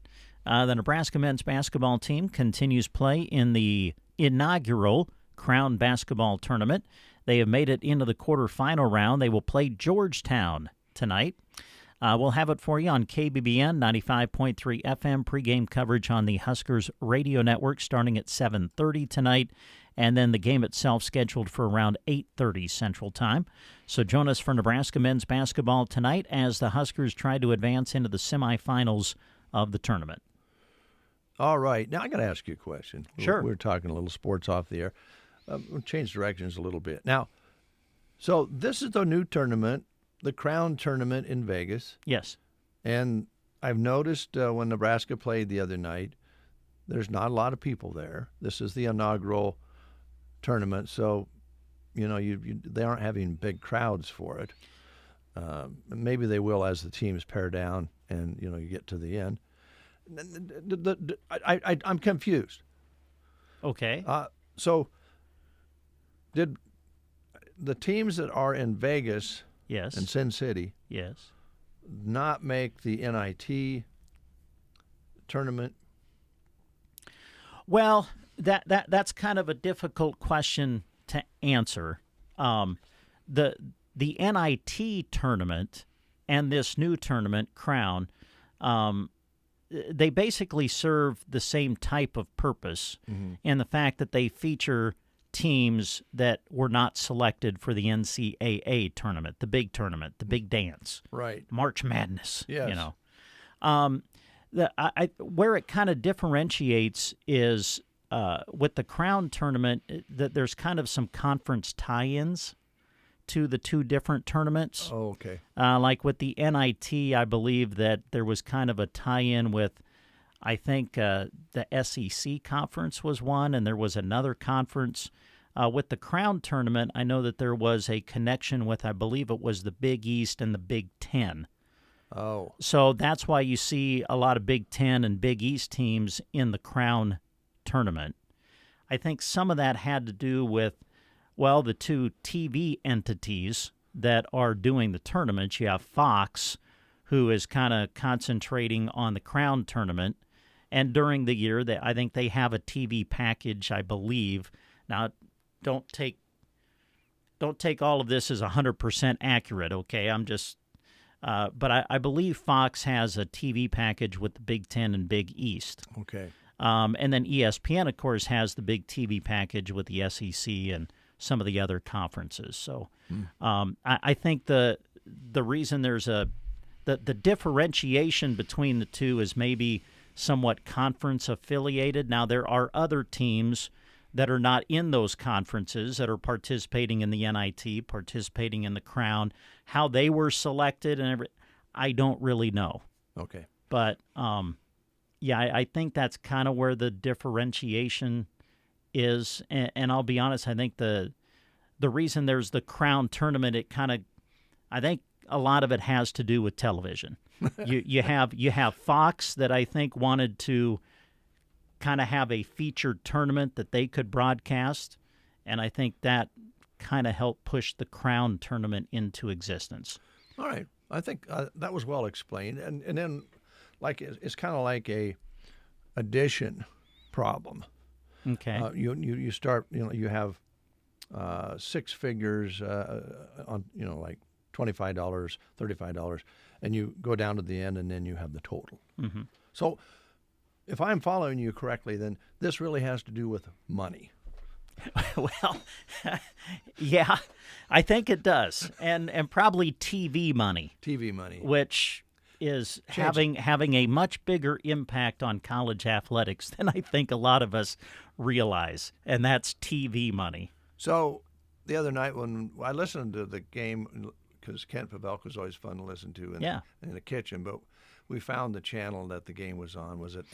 The Nebraska men's basketball team continues play in the inaugural Crown Basketball Tournament. They have made it into the quarterfinal round. They will play Georgetown tonight. We'll have it for you on KBBN 95.3 FM, pregame coverage on the Huskers radio network starting at 7:30 tonight, and then the game itself scheduled for around 8:30 Central Time. So join us for Nebraska men's basketball tonight as the Huskers try to advance into the semifinals of the tournament. All right. Now I got to ask you a question. Sure. We're talking a little sports off the air. We'll change directions a little bit. Now, so this is the new tournament, the Crown Tournament in Vegas. Yes. And I've noticed when Nebraska played the other night, there's not a lot of people there. This is the inaugural tournament, so they aren't having big crowds for it. Maybe they will as the teams pare down and you get to the end. I'm confused. Okay. So did the teams that are in Vegas yes. and Sin City yes. not make the NIT tournament? Well, that's kind of a difficult question to answer. The NIT tournament and this new tournament, Crown, they basically serve the same type of purpose in the fact that they feature teams that were not selected for the NCAA tournament, the big tournament, the big dance, right? March Madness. Yes. Where it kind of differentiates is with the Crown tournament that there's kind of some conference tie-ins to the two different tournaments. Oh, okay. Like with the NIT, I believe that there was kind of a tie-in with, I think the SEC conference was one, and there was another conference. With the Crown tournament, I know that there was a connection with, I believe it was the Big East and the Big Ten. Oh. So that's why you see a lot of Big Ten and Big East teams in the Crown tournament. I think some of that had to do with, well, the two TV entities that are doing the tournament. You have Fox, who is kind of concentrating on the Crown tournament, and during the year, I think they have a TV package, I believe. Now, don't take all of this as 100% accurate, okay? I'm just, but I believe Fox has a TV package with the Big Ten and Big East. Okay. And then ESPN, of course, has the big TV package with the SEC and some of the other conferences. So I think the reason there's the differentiation between the two is maybe somewhat conference affiliated. Now, there are other teams that are not in those conferences that are participating in the NIT, participating in the Crown. How they were selected and I don't really know. Okay. But, yeah, I think that's kind of where the differentiation is. And I'll be honest, I think the reason there's the Crown tournament, I think a lot of it has to do with television. you have Fox that I think wanted to kind of have a featured tournament that they could broadcast, and I think that kind of helped push the Crown tournament into existence. All right. I think that was well explained. And then like it's kind of like a addition problem. Okay. You start, you have 6 figures on, like $25, $35, and you go down to the end, and then you have the total. Mm-hmm. So if I'm following you correctly, then this really has to do with money. Well, yeah, I think it does, and probably TV money. TV money, which is having a much bigger impact on college athletics than I think a lot of us realize, and that's TV money. So the other night when I listened to the game, because Kent Pavelka was always fun to listen to in the kitchen, but we found the channel that the game was on was at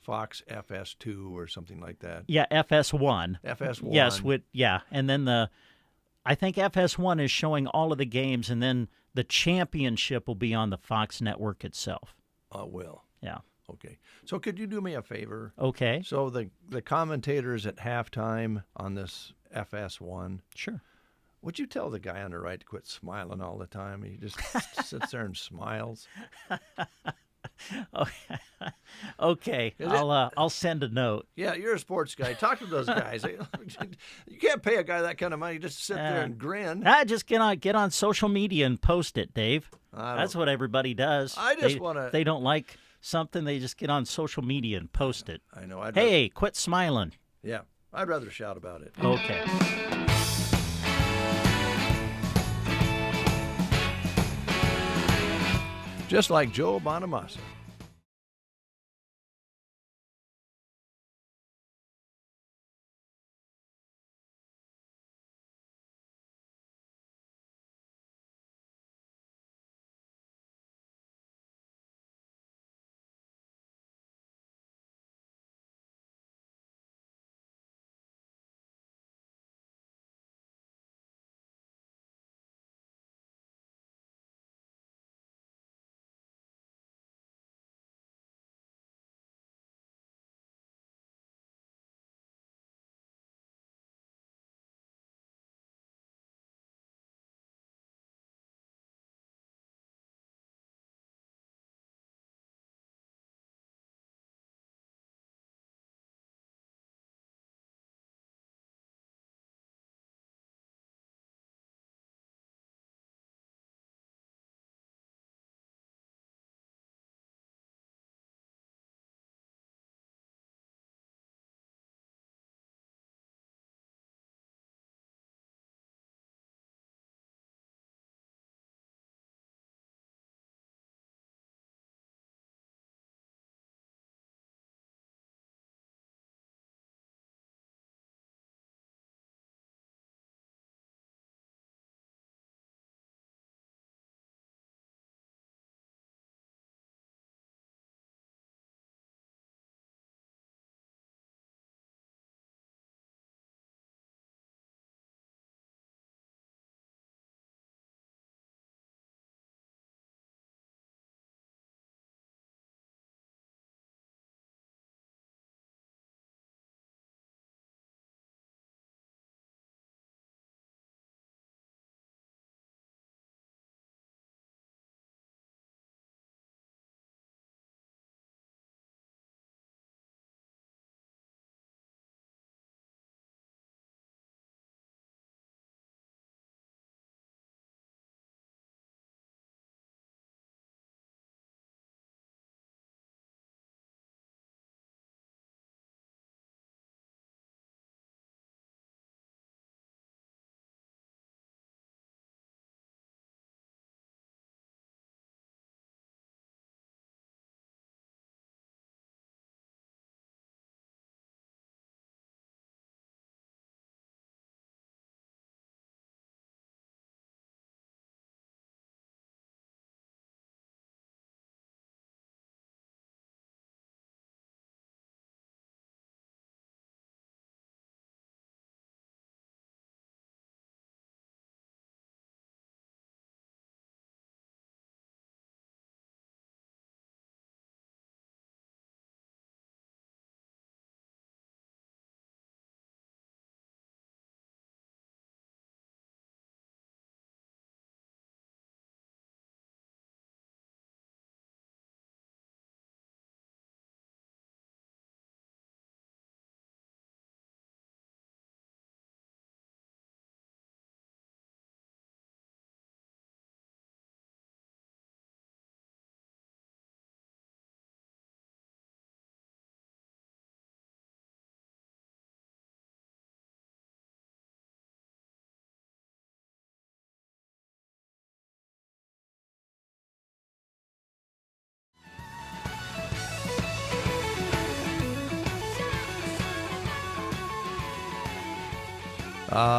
Fox FS2 or something like that. Yeah, FS1. FS1. Yes, and then I think FS1 is showing all of the games, and then the championship will be on the Fox network itself. Will. Yeah. Okay. So could you do me a favor? Okay. So the commentators at halftime on this FS1. Sure. Would you tell the guy on the right to quit smiling all the time? He just sits there and smiles. Okay. I'll send a note. Yeah, you're a sports guy. Talk to those guys. You can't pay a guy that kind of money just to sit there and grin. Just get on social media and post it, Dave. That's what everybody does. I just want to. They don't like something, they just get on social media and post it. I know. Hey, quit smiling. Yeah, I'd rather shout about it. Okay. Just like Joe Bonamassa.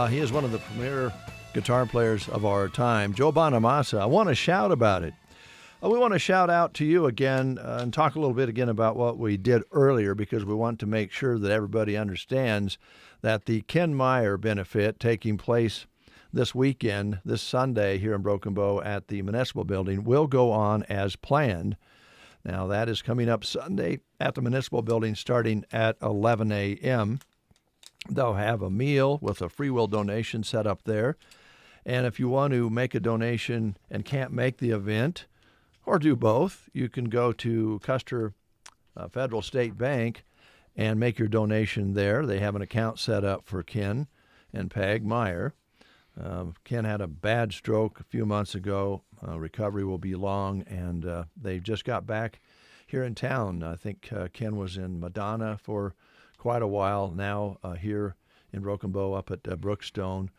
He is one of the premier guitar players of our time, Joe Bonamassa. I want to shout about it. We want to shout out to you again and talk a little bit again about what we did earlier, because we want to make sure that everybody understands that the Ken Meyer benefit taking place this weekend, this Sunday here in Broken Bow at the Municipal Building, will go on as planned. Now, that is coming up Sunday at the Municipal Building starting at 11 a.m. They'll have a meal with a free will donation set up there. And if you want to make a donation and can't make the event, or do both, you can go to Custer Federal State Bank and make your donation there. They have an account set up for Ken and Peg Meyer. Ken had a bad stroke a few months ago. Recovery will be long, and they just got back here in town. I think Ken was in Madonna for quite a while now, here in Broken Bow up at Brookstone.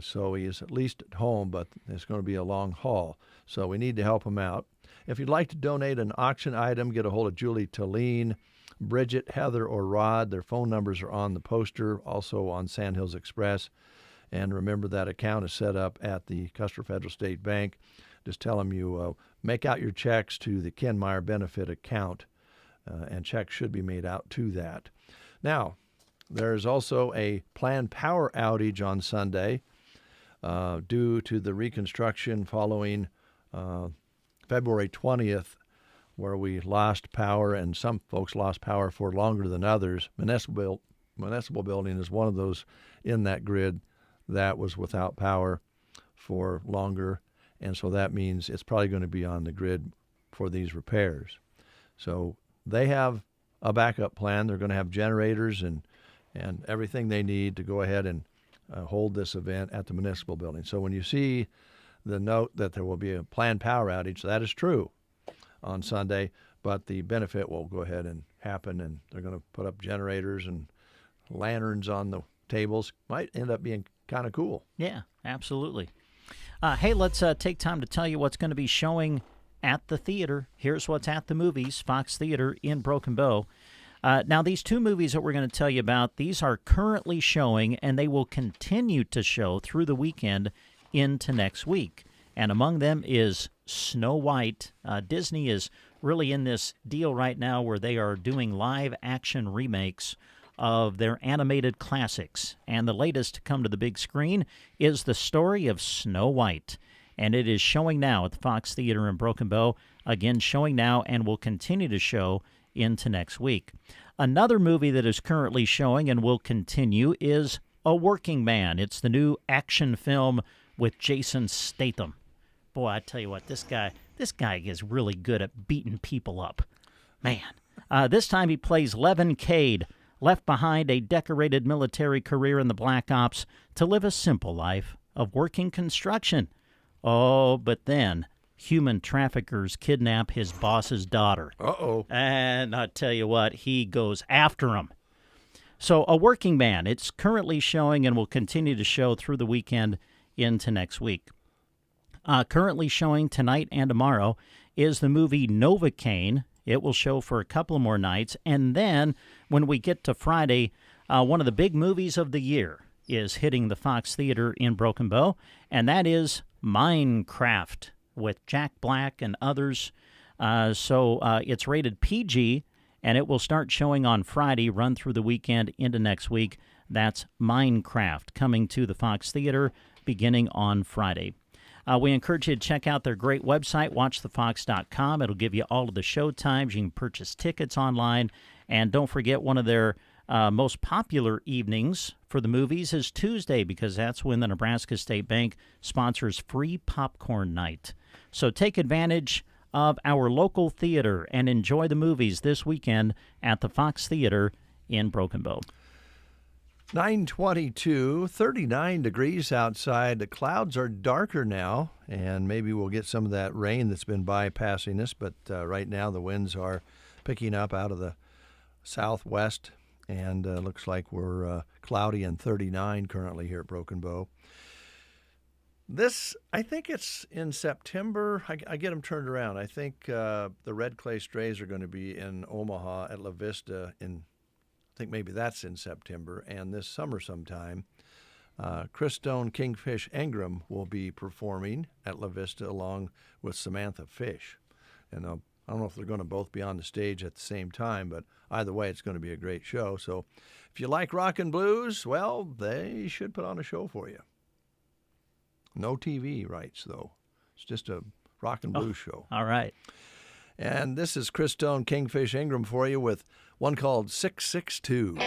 So he is at least at home, but it's going to be a long haul. So we need to help him out. If you'd like to donate an auction item, get a hold of Julie Talene, Bridget, Heather, or Rod. Their phone numbers are on the poster, also on Sand Hills Express. And remember, that account is set up at the Custer Federal State Bank. Just tell them you make out your checks to the Ken Meyer benefit account, and checks should be made out to that. Now, there is also a planned power outage on Sunday due to the reconstruction following February 20th, where we lost power, and some folks lost power for longer than others. Municipal Building is one of those in that grid that was without power for longer, and so that means it's probably going to be on the grid for these repairs. So they have a backup plan. They're going to have generators and everything they need to go ahead and hold this event at the Municipal Building. So when you see the note that there will be a planned power outage, that is true on Sunday, but the benefit will go ahead and happen, and they're going to put up generators and lanterns on the tables. Might end up being kind of cool. Yeah, absolutely. Hey, let's take time to tell you what's going to be showing at the theater. Here's what's at the movies, Fox Theater in Broken Bow. Now, these two movies that we're going to tell you about, these are currently showing, and they will continue to show through the weekend into next week. And among them is Snow White. Disney is really in this deal right now where they are doing live-action remakes of their animated classics. And the latest to come to the big screen is the story of Snow White. And it is showing now at the Fox Theater in Broken Bow. Again, showing now and will continue to show into next week. Another movie that is currently showing and will continue is A Working Man. It's the new action film with Jason Statham. Boy, I tell you what, this guy is really good at beating people up. Man. This time he plays Levin Cade, left behind a decorated military career in the Black Ops to live a simple life of working construction. Oh, but then human traffickers kidnap his boss's daughter. Uh-oh. And I tell you what, he goes after him. So A Working Man, it's currently showing and will continue to show through the weekend into next week. Currently showing tonight and tomorrow is the movie Novocaine. It will show for a couple more nights. And then when we get to Friday, one of the big movies of the year is hitting the Fox Theater in Broken Bow, and that is Minecraft with Jack Black and others. So it's rated PG, and it will start showing on Friday, run through the weekend into next week. That's Minecraft coming to the Fox Theater beginning on Friday. We encourage you to check out their great website, watchthefox.com. It'll give you all of the show times. You can purchase tickets online. And don't forget, one of their most popular evenings for the movies is Tuesday, because that's when the Nebraska State Bank sponsors free popcorn night. So take advantage of our local theater and enjoy the movies this weekend at the Fox Theater in Broken Bow. 9:22, 39 degrees outside. The clouds are darker now, and maybe we'll get some of that rain that's been bypassing us, but right now the winds are picking up out of the southwest, and looks like we're cloudy and 39 currently here at Broken Bow. This, I think it's in September. I get them turned around. I think the Red Clay Strays are going to be in Omaha at La Vista I think maybe that's in September, and this summer sometime, Chris Stone, Kingfish Ingram will be performing at La Vista along with Samantha Fish. And I don't know if they're going to both be on the stage at the same time, but either way, it's going to be a great show. So if you like rock and blues, well, they should put on a show for you. No TV rights, though. It's just a rock and blues show. All right. And this is Chris Stone, Kingfish Ingram for you with one called 662.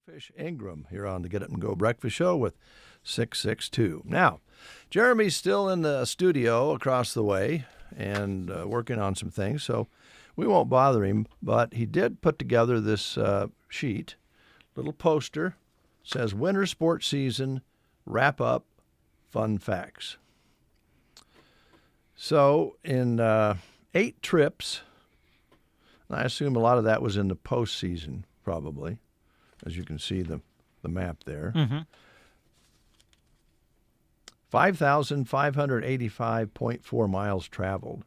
Fish Ingram here on the Get Up and Go Breakfast Show with 662. Now, Jeremy's still in the studio across the way and working on some things, so we won't bother him, but he did put together this sheet, little poster, says Winter Sports Season Wrap Up Fun Facts. So in 8 trips, I assume a lot of that was in the postseason probably, as you can see the map there. Mm-hmm. 5,585.4 miles traveled.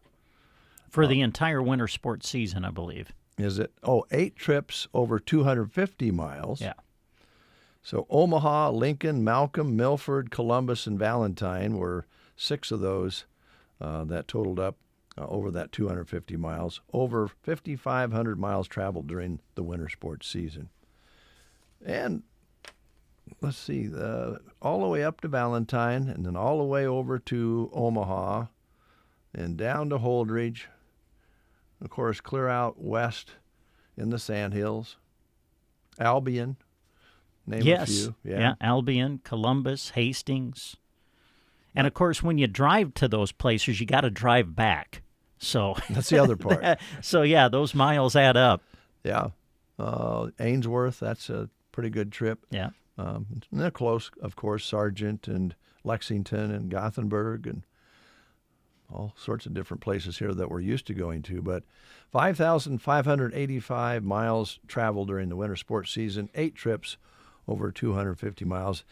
For the entire winter sports season, I believe. Is it? Oh, 8 trips over 250 miles. Yeah. So Omaha, Lincoln, Malcolm, Milford, Columbus, and Valentine were 6 of those that totaled up over that 250 miles. Over 5,500 miles traveled during the winter sports season. And let's see, all the way up to Valentine, and then all the way over to Omaha, and down to Holdridge. Of course, clear out west in the Sandhills. Albion, name a few. Yeah, Albion, Columbus, Hastings. And, of course, when you drive to those places, you got to drive back. So that's the other part. So, yeah, those miles add up. Yeah. Ainsworth, that's a pretty good trip. Yeah. They're close, of course, Sargent and Lexington and Gothenburg and all sorts of different places here that we're used to going to. But 5,585 miles traveled during the winter sports season, 8 trips over 250 miles.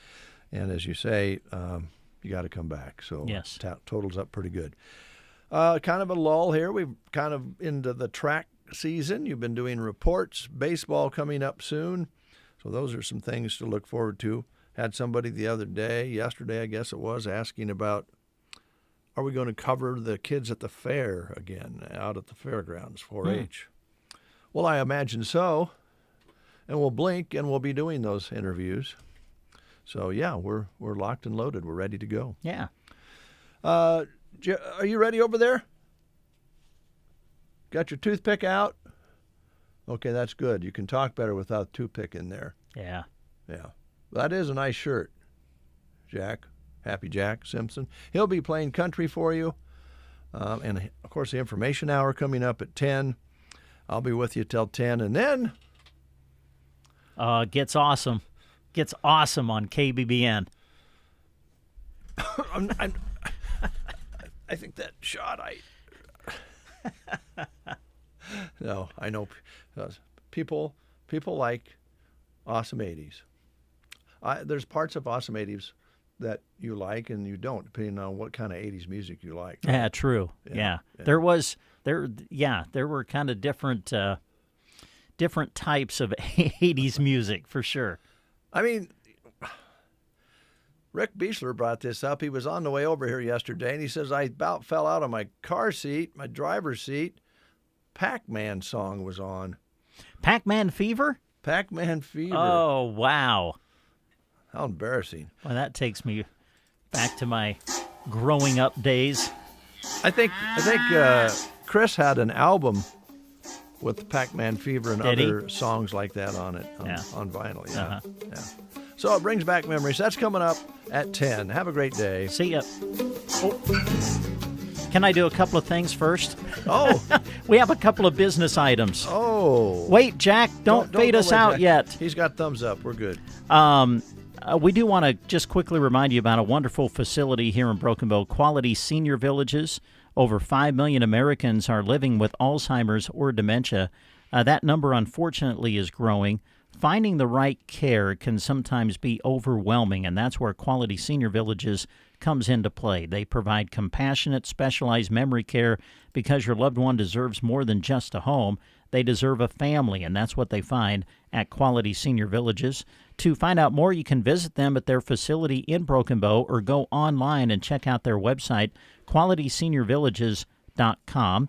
And as you say, you got to come back. So yes. Totals up pretty good. Kind of a lull here. We've kind of into the track season. You've been doing reports, baseball coming up soon. So those are some things to look forward to. Had somebody the other day, yesterday I guess it was, asking about, are we going to cover the kids at the fair again, out at the fairgrounds, 4-H? Well, I imagine so. And we'll blink and we'll be doing those interviews. So, yeah, we're locked and loaded. We're ready to go. Yeah. Are you ready over there? Got your toothpick out? Okay, that's good. You can talk better without toothpick in there. Yeah. Yeah. That is a nice shirt, Jack. Happy Jack Simpson. He'll be playing country for you. And, of course, the information hour coming up at 10. I'll be with you till 10. And then... Gets awesome. Gets awesome on KBBN. I think that shot No, I know people like Awesome 80s. There's parts of Awesome 80s that you like and you don't, depending on what kind of 80s music you like. Right? Yeah, true. Yeah. There were kind of different types of 80s music for sure. I mean, Rick Beechler brought this up. He was on the way over here yesterday, and he says, I about fell out of my car seat, my driver's seat. Pac-Man song was on. Pac-Man Fever? Pac-Man Fever. Oh, wow. How embarrassing. Well, that takes me back to my growing up days. I think Chris had an album with Pac-Man Fever and other songs like that on it on vinyl. Yeah. Yeah. So it brings back memories. That's coming up at 10. Have a great day. See ya. Oh. Can I do a couple of things first? Oh. We have a couple of business items. Oh. Wait, Jack, don't fade us out Jack. yet. He's got thumbs up. We're good. We do want to just quickly remind you about a wonderful facility here in Broken Bow, Quality Senior Villages. Over 5 million Americans are living with Alzheimer's or dementia. That number, unfortunately, is growing. Finding the right care can sometimes be overwhelming, and that's where Quality Senior Villages comes into play. They provide compassionate, specialized memory care because your loved one deserves more than just a home. They deserve a family, and that's what they find at Quality Senior Villages. To find out more, you can visit them at their facility in Broken Bow or go online and check out their website, QualitySeniorVillages.com.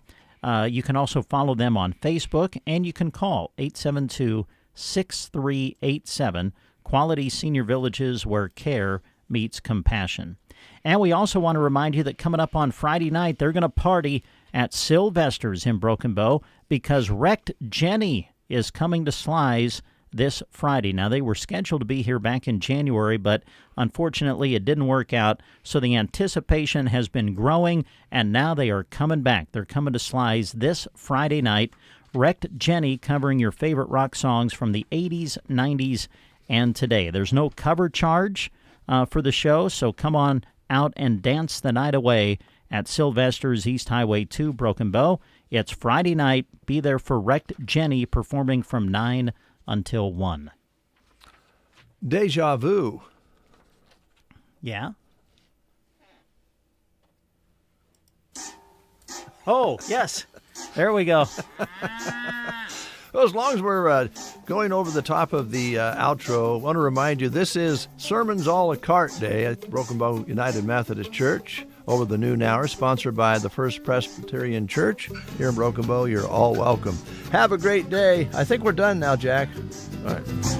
You can also follow them on Facebook, and you can call 872-6387, Quality Senior Villages, where care meets compassion. And we also want to remind you that coming up on Friday night, they're going to party at Sylvester's in Broken Bow because Wrecked Jenny is coming to Sly's this Friday. Now, they were scheduled to be here back in January, but unfortunately it didn't work out, so the anticipation has been growing, and now they are coming back. They're coming to Sly's this Friday night. Wrecked Jenny covering your favorite rock songs from the 80s, 90s, and today. There's no cover charge for the show, so come on out and dance the night away at Sylvester's, East Highway 2, Broken Bow. It's Friday night. Be there for Wrecked Jenny performing from 9 until 1. Deja vu. Yeah? Oh, yes. There we go. Well, as long as we're going over the top of the outro, I want to remind you this is Sermons a la carte day at Broken Bow United Methodist Church over the noon hour, sponsored by the First Presbyterian Church here in Broken Bow. You're all welcome. Have a great day. I think we're done now, Jack. All right.